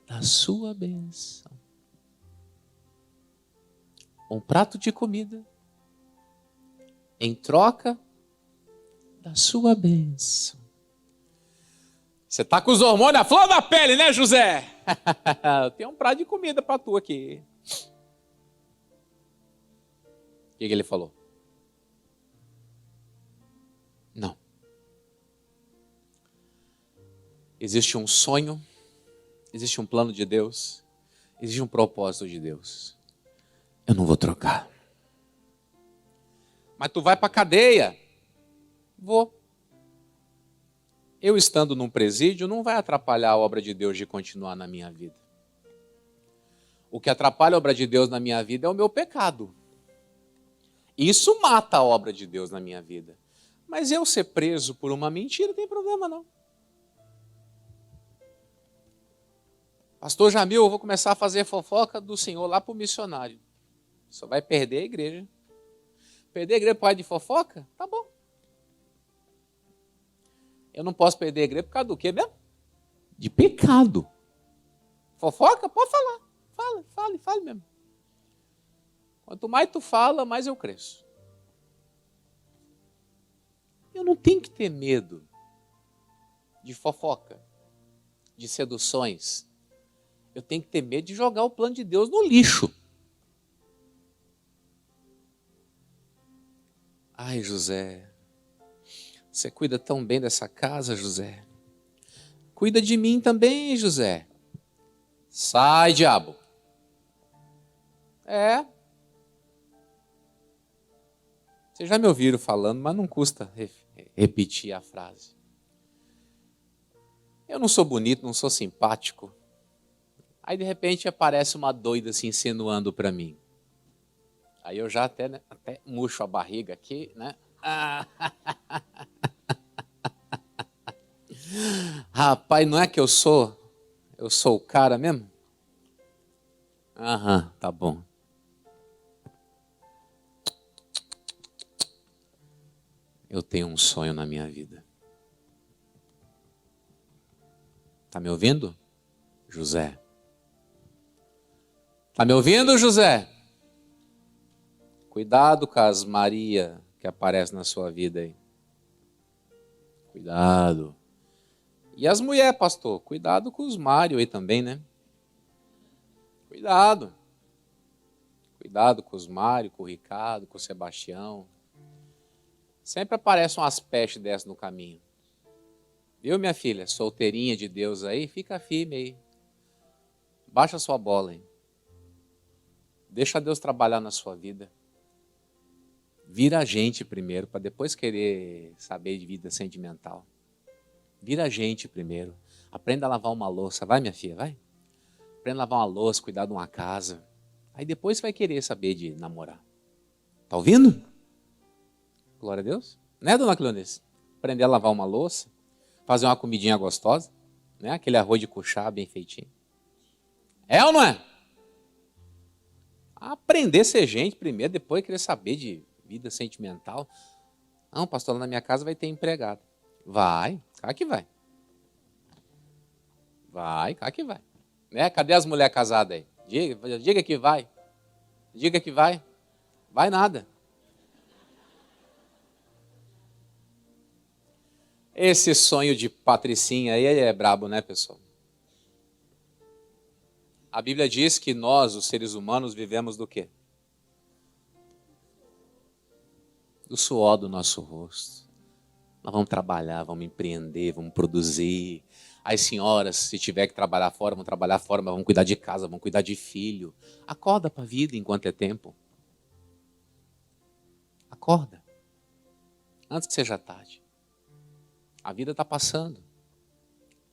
da sua bênção. Um prato de comida em troca da sua bênção. Você tá com os hormônios à flor da pele, né, José? Tem um prato de comida para tu aqui. O que ele falou? Não. Existe um sonho, existe um plano de Deus, existe um propósito de Deus. Eu não vou trocar. Mas tu vai para a cadeia. Vou. Eu estando num presídio não vai atrapalhar a obra de Deus de continuar na minha vida. O que atrapalha a obra de Deus na minha vida é o meu pecado. Isso mata a obra de Deus na minha vida. Mas eu ser preso por uma mentira não tem problema não. Pastor Jamil, eu vou começar a fazer fofoca do Senhor lá para o missionário. Só vai perder a igreja. Perder a igreja por causa de fofoca? Tá bom. Eu não posso perder a igreja por causa do quê mesmo? De pecado. Fofoca? Pode falar. Fale mesmo. Quanto mais tu fala, mais eu cresço. Eu não tenho que ter medo de fofoca, de seduções. Eu tenho que ter medo de jogar o plano de Deus no lixo. Ai, José, você cuida tão bem dessa casa, José. Cuida de mim também, José. Sai, diabo. Vocês já me ouviram falando, mas não custa repetir a frase. Eu não sou bonito, não sou simpático. Aí, de repente, aparece uma doida se insinuando para mim. Aí eu já até murcho a barriga aqui, né? Rapaz, não é que eu sou o cara mesmo? Aham, tá bom. Eu tenho um sonho na minha vida. Tá me ouvindo, José? Tá me ouvindo, José? Cuidado com as Maria que aparecem na sua vida aí. Cuidado. E as mulheres, pastor? Cuidado com os Mário aí também, né? Cuidado. Cuidado com os Mário, com o Ricardo, com o Sebastião. Sempre aparecem umas pestes dessas no caminho. Viu, minha filha? Solteirinha de Deus aí, fica firme aí. Baixa sua bola aí. Deixa Deus trabalhar na sua vida. Vira a gente primeiro, para depois querer saber de vida sentimental. Vira a gente primeiro. Aprenda a lavar uma louça. Vai, minha filha, vai. Aprenda a lavar uma louça, cuidar de uma casa. Aí depois vai querer saber de namorar. Tá ouvindo? Glória a Deus. Né, dona Cleonice? Aprender a lavar uma louça. Fazer uma comidinha gostosa. Né? Aquele arroz de cuchá bem feitinho. É ou não é? Aprender a ser gente primeiro, depois querer saber de vida sentimental. Não, pastor, lá na minha casa vai ter empregado. Vai, cá que vai. Vai, cá que vai. Né? Cadê as mulheres casadas aí? Diga que vai. Diga que vai. Vai nada. Esse sonho de patricinha aí é brabo, né, pessoal? A Bíblia diz que nós, os seres humanos, vivemos do quê? Do suor do nosso rosto. Nós vamos trabalhar, vamos empreender, vamos produzir. As senhoras, se tiver que trabalhar fora, vão trabalhar fora, mas vão cuidar de casa, vão cuidar de filho. Acorda para a vida enquanto é tempo. Acorda. Antes que seja tarde. A vida está passando.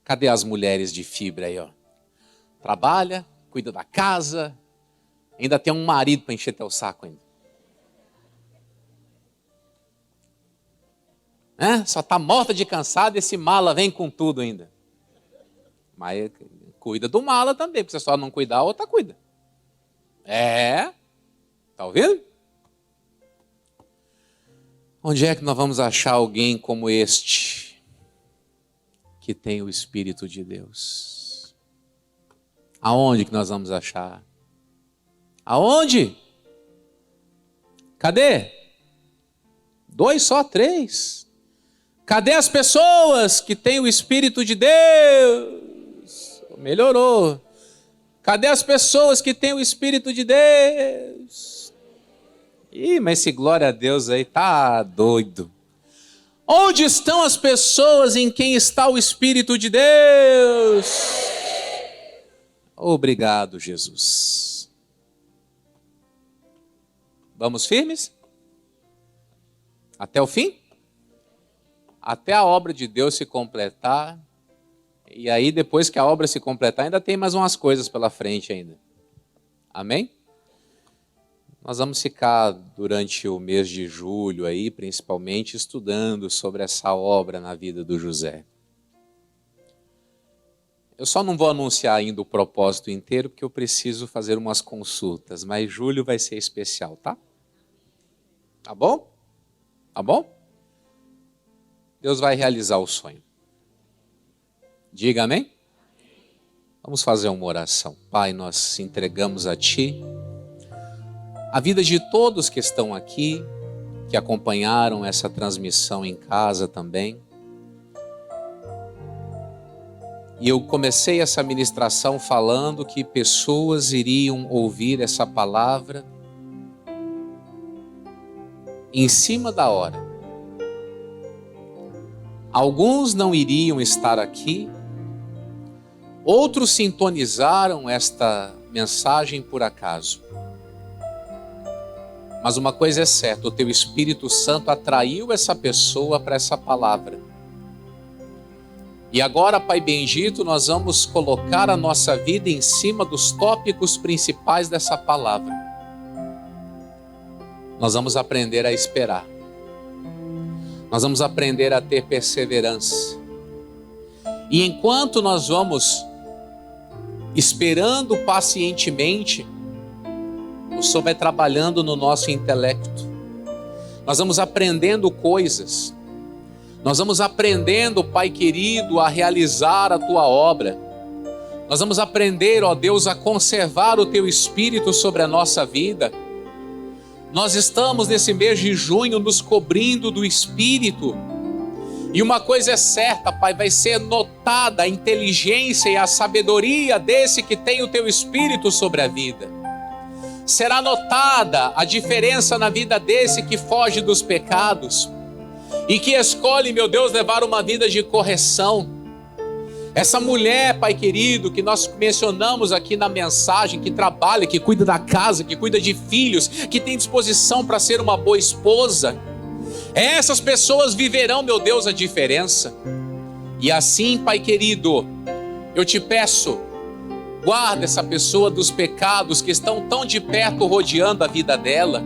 Cadê as mulheres de fibra aí, ó? Trabalha, cuida da casa, ainda tem um marido para encher teu saco ainda. Só está morta de cansado, esse mala vem com tudo ainda. Mas cuida do mala também, porque se só não cuidar, a outra cuida. Tá ouvindo? Onde é que nós vamos achar alguém como este, que tem o Espírito de Deus? Aonde que nós vamos achar? Aonde? Cadê? 2 só, 3. Cadê as pessoas que têm o Espírito de Deus? Melhorou. Cadê as pessoas que têm o Espírito de Deus? Mas esse glória a Deus aí tá doido. Onde estão as pessoas em quem está o Espírito de Deus? Obrigado, Jesus. Vamos firmes? Até o fim? Até a obra de Deus se completar. E aí, depois que a obra se completar, ainda tem mais umas coisas pela frente ainda. Amém? Nós vamos ficar durante o mês de julho aí, principalmente, estudando sobre essa obra na vida do José. Eu só não vou anunciar ainda o propósito inteiro, porque eu preciso fazer umas consultas, mas julho vai ser especial, tá? Tá bom? Tá bom? Deus vai realizar o sonho. Diga amém? Vamos fazer uma oração. Pai, nós entregamos a Ti a vida de todos que estão aqui, que acompanharam essa transmissão em casa também. E eu comecei essa ministração falando que pessoas iriam ouvir essa palavra em cima da hora. Alguns não iriam estar aqui, outros sintonizaram esta mensagem por acaso. Mas uma coisa é certa, o Teu Espírito Santo atraiu essa pessoa para essa palavra. E agora, Pai bendito, nós vamos colocar a nossa vida em cima dos tópicos principais dessa palavra. Nós vamos aprender a esperar. Nós vamos aprender a ter perseverança. E enquanto nós vamos esperando pacientemente, o Senhor vai trabalhando no nosso intelecto. Nós vamos aprendendo coisas. Nós vamos aprendendo, Pai querido, a realizar a Tua obra. Nós vamos aprender, ó Deus, a conservar o Teu Espírito sobre a nossa vida. Nós estamos nesse mês de junho nos cobrindo do Espírito. E uma coisa é certa, Pai, vai ser notada a inteligência e a sabedoria desse que tem o Teu Espírito sobre a vida. Será notada a diferença na vida desse que foge dos pecados e que escolhe, meu Deus, levar uma vida de correção. Essa mulher, Pai querido, que nós mencionamos aqui na mensagem, que trabalha, que cuida da casa, que cuida de filhos, que tem disposição para ser uma boa esposa. Essas pessoas viverão, meu Deus, a diferença. E assim, Pai querido, eu te peço, guarda essa pessoa dos pecados que estão tão de perto rodeando a vida dela.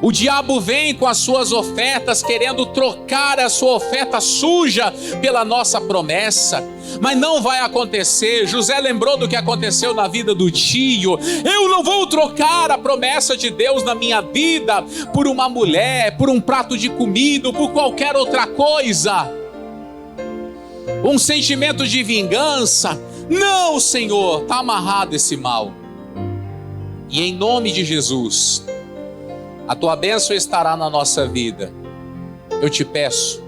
O diabo vem com as suas ofertas querendo trocar a sua oferta suja pela nossa promessa, mas não vai acontecer. José lembrou do que aconteceu na vida do tio. Eu não vou trocar a promessa de Deus na minha vida por uma mulher, por um prato de comida, por qualquer outra coisa. Um sentimento de vingança. Não, Senhor, está amarrado esse mal. E em nome de Jesus, a Tua bênção estará na nossa vida. Eu te peço,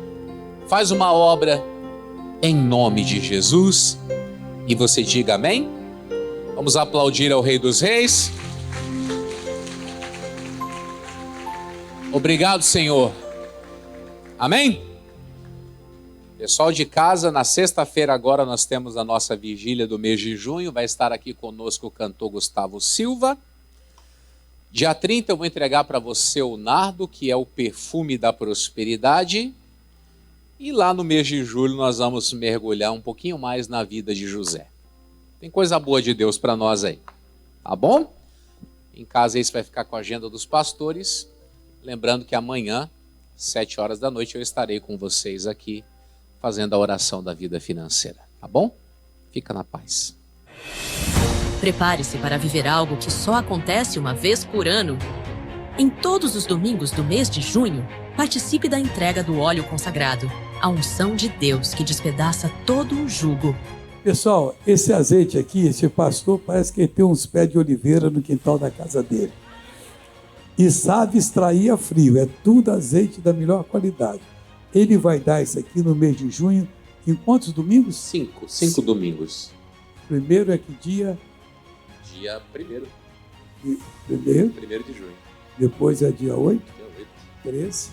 faz uma obra em nome de Jesus. E você diga amém. Vamos aplaudir ao Rei dos Reis. Obrigado, Senhor. Amém? Pessoal de casa, na sexta-feira agora nós temos a nossa vigília do mês de junho. Vai estar aqui conosco o cantor Gustavo Silva. Dia 30 eu vou entregar para você o nardo, que é o perfume da prosperidade. E lá no mês de julho nós vamos mergulhar um pouquinho mais na vida de José. Tem coisa boa de Deus para nós aí, tá bom? Em casa aí você vai ficar com a agenda dos pastores. Lembrando que amanhã, 7 horas da noite, eu estarei com vocês aqui fazendo a oração da vida financeira, tá bom? Fica na paz. Prepare-se para viver algo que só acontece uma vez por ano. Em todos os domingos do mês de junho, participe da entrega do óleo consagrado, a unção de Deus que despedaça todo o jugo. Pessoal, esse azeite aqui, esse pastor, parece que ele tem uns pés de oliveira no quintal da casa dele. E sabe extrair a frio, é tudo azeite da melhor qualidade. Ele vai dar isso aqui no mês de junho, em quantos domingos? 5 domingos. Primeiro é que dia? Dia 1º. Primeiro. 1º de junho. Depois é dia 8, Dia 8. 13,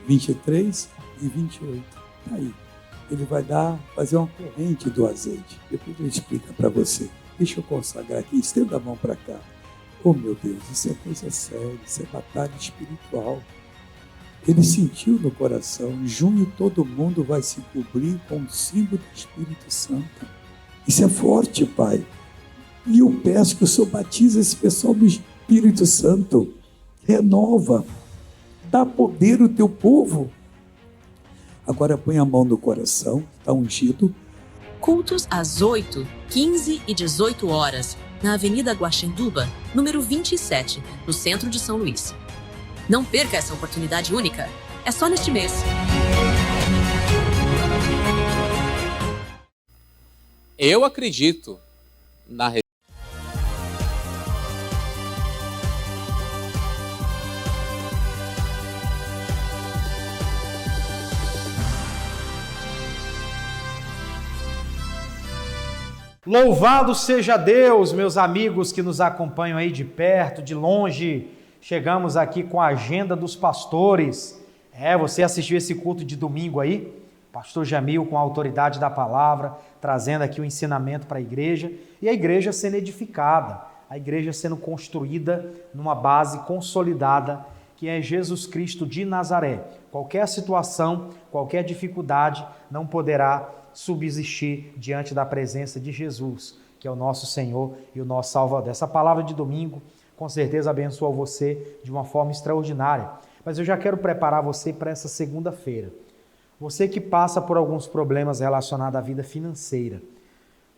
23 e 28. Aí, ele vai fazer uma corrente do azeite. Depois ele explica para você. Deixa eu consagrar aqui, estenda a mão para cá. Oh meu Deus, isso é coisa séria, isso é batalha espiritual. Ele sentiu no coração, em junho todo mundo vai se cobrir com o símbolo do Espírito Santo. Isso é forte, Pai. E eu peço que o Senhor batize esse pessoal do Espírito Santo. Renova, dá poder ao teu povo. Agora põe a mão no coração, está ungido. Cultos às 8, 15 e 18 horas, na Avenida Guaxinduba, número 27, no centro de São Luís. Não perca essa oportunidade única. É só neste mês. Eu acredito na Louvado seja Deus, meus amigos que nos acompanham aí de perto, de longe. Chegamos aqui com a agenda dos pastores. Você assistiu esse culto de domingo aí? Pastor Jamil com a autoridade da palavra, trazendo aqui o ensinamento para a igreja. E a igreja sendo edificada, a igreja sendo construída numa base consolidada, que é Jesus Cristo de Nazaré. Qualquer situação, qualquer dificuldade não poderá subsistir diante da presença de Jesus, que é o nosso Senhor e o nosso Salvador. Essa palavra de domingo, com certeza, abençoa você de uma forma extraordinária. Mas eu já quero preparar você para essa segunda-feira. Você que passa por alguns problemas relacionados à vida financeira.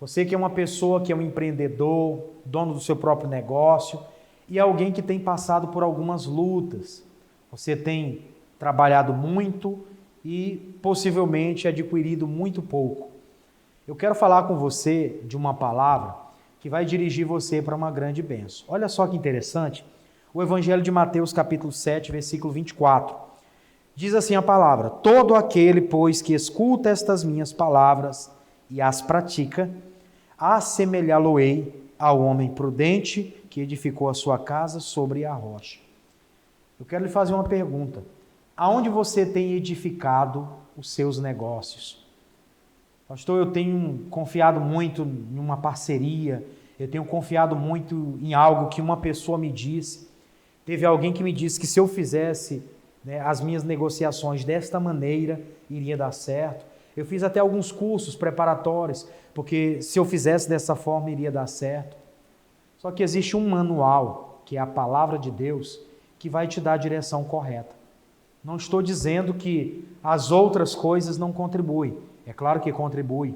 Você que é uma pessoa que é um empreendedor, dono do seu próprio negócio e alguém que tem passado por algumas lutas. Você tem trabalhado muito e possivelmente adquirido muito pouco. Eu quero falar com você de uma palavra que vai dirigir você para uma grande bênção. Olha só que interessante, o Evangelho de Mateus capítulo 7, versículo 24. Diz assim a palavra: todo aquele, pois, que escuta estas minhas palavras e as pratica, assemelhá-lo-ei ao homem prudente que edificou a sua casa sobre a rocha. Eu quero lhe fazer uma pergunta. Aonde você tem edificado os seus negócios? Pastor, eu tenho confiado muito em uma parceria, eu tenho confiado muito em algo que uma pessoa me disse. Teve alguém que me disse que se eu fizesse as minhas negociações desta maneira, iria dar certo. Eu fiz até alguns cursos preparatórios, porque se eu fizesse dessa forma, iria dar certo. Só que existe um manual, que é a palavra de Deus, que vai te dar a direção correta. Não estou dizendo que as outras coisas não contribuem. É claro que contribui.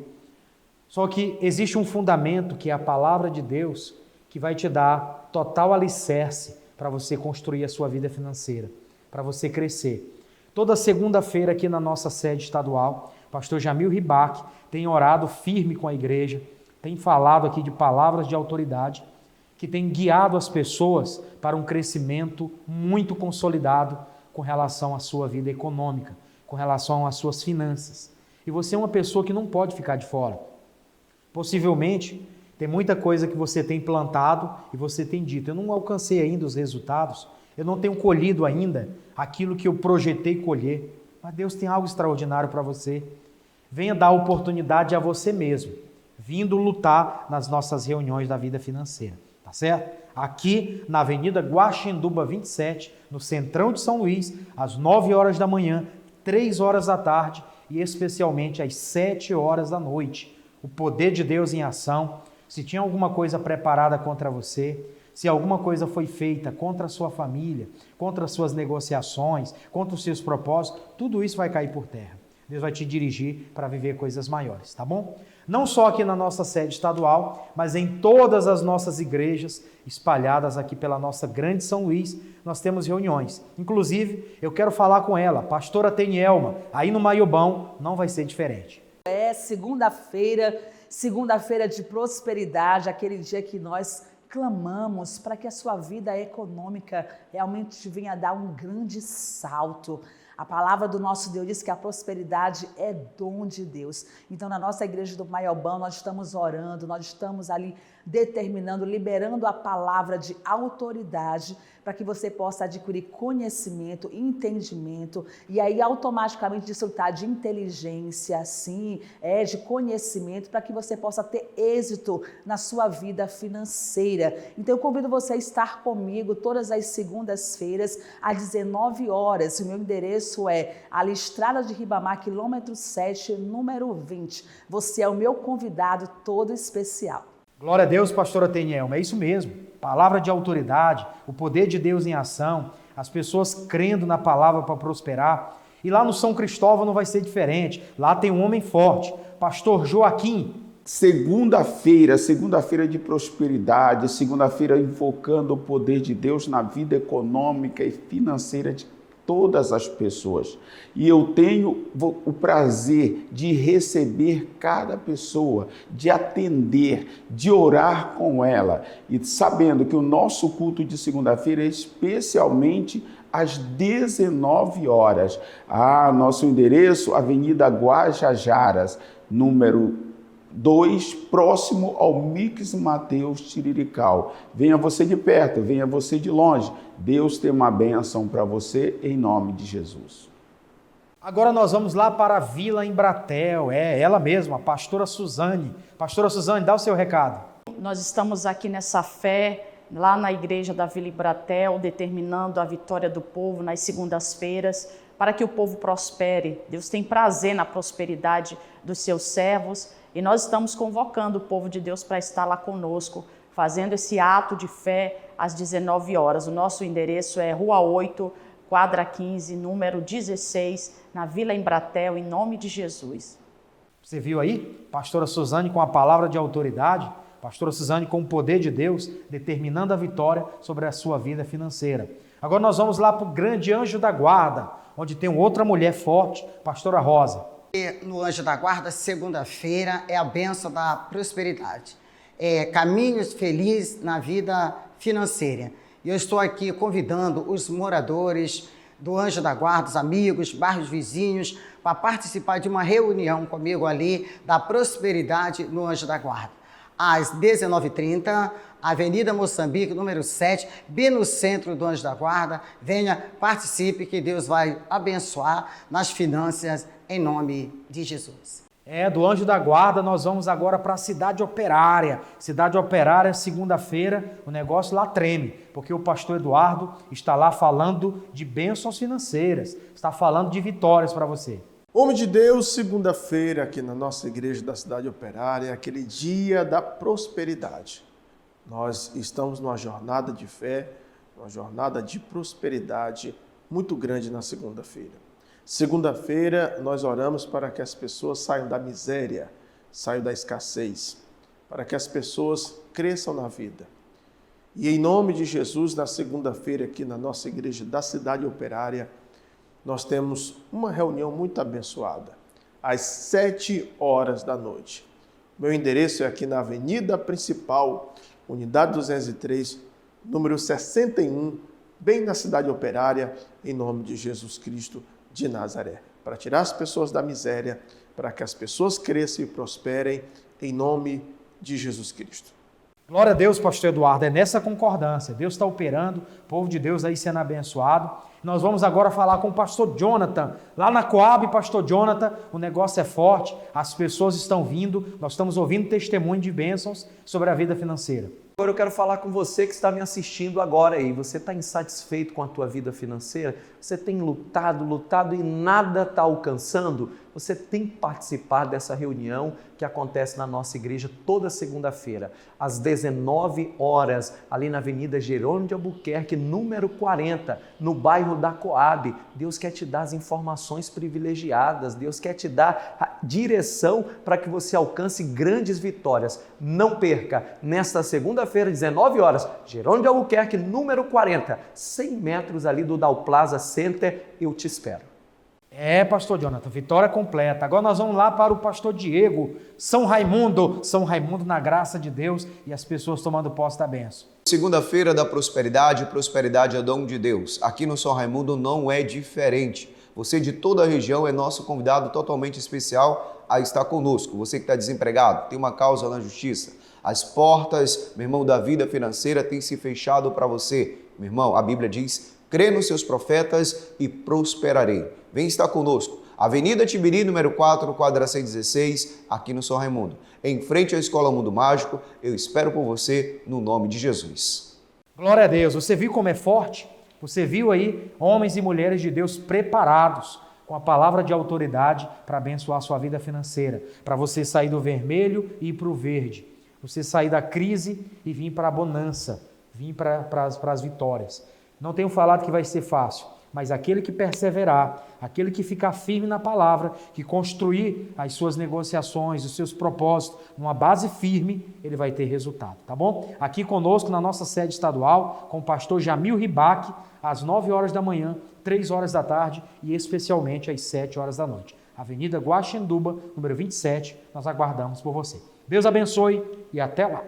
Só que existe um fundamento, que é a palavra de Deus, que vai te dar total alicerce para você construir a sua vida financeira, para você crescer. Toda segunda-feira aqui na nossa sede estadual, pastor Jamil Ribac tem orado firme com a igreja, tem falado aqui de palavras de autoridade, que tem guiado as pessoas para um crescimento muito consolidado com relação à sua vida econômica, com relação às suas finanças. E você é uma pessoa que não pode ficar de fora. Possivelmente, tem muita coisa que você tem plantado e você tem dito: eu não alcancei ainda os resultados, eu não tenho colhido ainda aquilo que eu projetei colher. Mas Deus tem algo extraordinário para você. Venha dar oportunidade a você mesmo, vindo lutar nas nossas reuniões da vida financeira. Tá certo? Aqui na Avenida Guaxinduba 27, no centrão de São Luís, às 9 horas da manhã, 3 horas da tarde e especialmente às 7 horas da noite. O poder de Deus em ação. Se tinha alguma coisa preparada contra você, se alguma coisa foi feita contra a sua família, contra as suas negociações, contra os seus propósitos, tudo isso vai cair por terra. Deus vai te dirigir para viver coisas maiores, tá bom? Não só aqui na nossa sede estadual, mas em todas as nossas igrejas espalhadas aqui pela nossa grande São Luís, nós temos reuniões. Inclusive, eu quero falar com ela, pastora Tenielma, aí no Maiobão não vai ser diferente. É segunda-feira de prosperidade, aquele dia que nós clamamos para que a sua vida econômica realmente venha a dar um grande salto. A palavra do nosso Deus diz que a prosperidade é dom de Deus. Então, na nossa igreja do Maiobão, nós estamos orando, nós estamos ali determinando, liberando a palavra de autoridade para que você possa adquirir conhecimento, entendimento e aí automaticamente desfrutar de inteligência, sim, de conhecimento para que você possa ter êxito na sua vida financeira. Então eu convido você a estar comigo todas as segundas-feiras às 19 horas. O meu endereço é ali Estrada de Ribamar, quilômetro 7, número 20. Você é o meu convidado todo especial. Glória a Deus, pastora Tenielma, é isso mesmo. Palavra de autoridade, o poder de Deus em ação, as pessoas crendo na palavra para prosperar. E lá no São Cristóvão não vai ser diferente. Lá tem um homem forte, pastor Joaquim. Segunda-feira de prosperidade, segunda-feira invocando o poder de Deus na vida econômica e financeira de todas as pessoas. E eu tenho o prazer de receber cada pessoa, de atender, de orar com ela. E sabendo que o nosso culto de segunda-feira é especialmente às 19 horas. Nosso endereço, Avenida Guajajaras, número 2, próximo ao Mix Mateus Tirirical. Venha você de perto, venha você de longe. Deus tem uma bênção para você, em nome de Jesus. Agora nós vamos lá para a Vila Embratel, ela mesma, a pastora Suzane. Pastora Suzane, dá o seu recado. Nós estamos aqui nessa fé, lá na igreja da Vila Embratel, determinando a vitória do povo nas segundas-feiras, para que o povo prospere. Deus tem prazer na prosperidade dos seus servos, e nós estamos convocando o povo de Deus para estar lá conosco, fazendo esse ato de fé às 19 horas. O nosso endereço é Rua 8, quadra 15, número 16, na Vila Embratel, em nome de Jesus. Você viu aí? Pastora Suzane com a palavra de autoridade, pastora Suzane com o poder de Deus, determinando a vitória sobre a sua vida financeira. Agora nós vamos lá para o grande anjo da guarda, onde tem outra mulher forte, pastora Rosa. No Anjo da Guarda, segunda-feira, é a bênção da prosperidade. Caminhos felizes na vida financeira. E eu estou aqui convidando os moradores do Anjo da Guarda, os amigos, bairros vizinhos, para participar de uma reunião comigo ali da prosperidade no Anjo da Guarda. Às 19h30, Avenida Moçambique, número 7, bem no centro do Anjo da Guarda. Venha, participe, que Deus vai abençoar nas finanças, em nome de Jesus. Do Anjo da Guarda, nós vamos agora para a Cidade Operária. Cidade Operária, segunda-feira, o negócio lá treme, porque o pastor Eduardo está lá falando de bênçãos financeiras, está falando de vitórias para você. Homem de Deus, segunda-feira, aqui na nossa igreja da Cidade Operária, aquele dia da prosperidade. Nós estamos numa jornada de fé, uma jornada de prosperidade muito grande na segunda-feira. Segunda-feira, nós oramos para que as pessoas saiam da miséria, saiam da escassez, para que as pessoas cresçam na vida. E em nome de Jesus, na segunda-feira, aqui na nossa igreja da Cidade Operária, nós temos uma reunião muito abençoada, às 7 horas da noite. Meu endereço é aqui na Avenida Principal, Unidade 203, número 61, bem na Cidade Operária, em nome de Jesus Cristo de Nazaré, para tirar as pessoas da miséria, para que as pessoas cresçam e prosperem, em nome de Jesus Cristo. Glória a Deus, pastor Eduardo, é nessa concordância. Deus está operando, o povo de Deus aí sendo abençoado. Nós vamos agora falar com o pastor Jonathan. Lá na Coab, pastor Jonathan, o negócio é forte, as pessoas estão vindo, nós estamos ouvindo testemunho de bênçãos sobre a vida financeira. Agora eu quero falar com você que está me assistindo agora aí. Você está insatisfeito com a tua vida financeira? Você tem lutado e nada está alcançando? você tem que participar dessa reunião que acontece na nossa igreja toda segunda-feira, às 19 horas, ali na Avenida Jerônimo de Albuquerque, número 40, no bairro da Coab. Deus quer te dar as informações privilegiadas, Deus quer te dar a direção para que você alcance grandes vitórias. Não perca, nesta segunda-feira, 19 horas, Jerônimo de Albuquerque, número 40, 100 metros ali do Dow Plaza Center, eu te espero. Pastor Jonathan, vitória completa. Agora nós vamos lá para o pastor Diego, São Raimundo na graça de Deus e as pessoas tomando posse da bênção. Segunda-feira da prosperidade, prosperidade é dom de Deus. Aqui no São Raimundo não é diferente. Você de toda a região é nosso convidado totalmente especial a estar conosco. Você que está desempregado, tem uma causa na justiça. As portas, meu irmão, da vida financeira têm se fechado para você. Meu irmão, a Bíblia diz: crê nos seus profetas e prosperarei. Vem estar conosco. Avenida Tibiri, número 4, quadra 116, aqui no São Raimundo. Em frente à Escola Mundo Mágico, eu espero por você, no nome de Jesus. Glória a Deus. Você viu como é forte? Você viu aí homens e mulheres de Deus preparados com a palavra de autoridade para abençoar a sua vida financeira, para você sair do vermelho e ir para o verde, você sair da crise e vir para a bonança, vir para as vitórias. Não tenho falado que vai ser fácil, mas aquele que perseverar, aquele que ficar firme na palavra, que construir as suas negociações, os seus propósitos numa base firme, ele vai ter resultado, tá bom? Aqui conosco na nossa sede estadual, com o pastor Jamil Ribac, às 9 horas da manhã, 3 horas da tarde e especialmente às 7 horas da noite. Avenida Guaxinduba, número 27, nós aguardamos por você. Deus abençoe e até lá!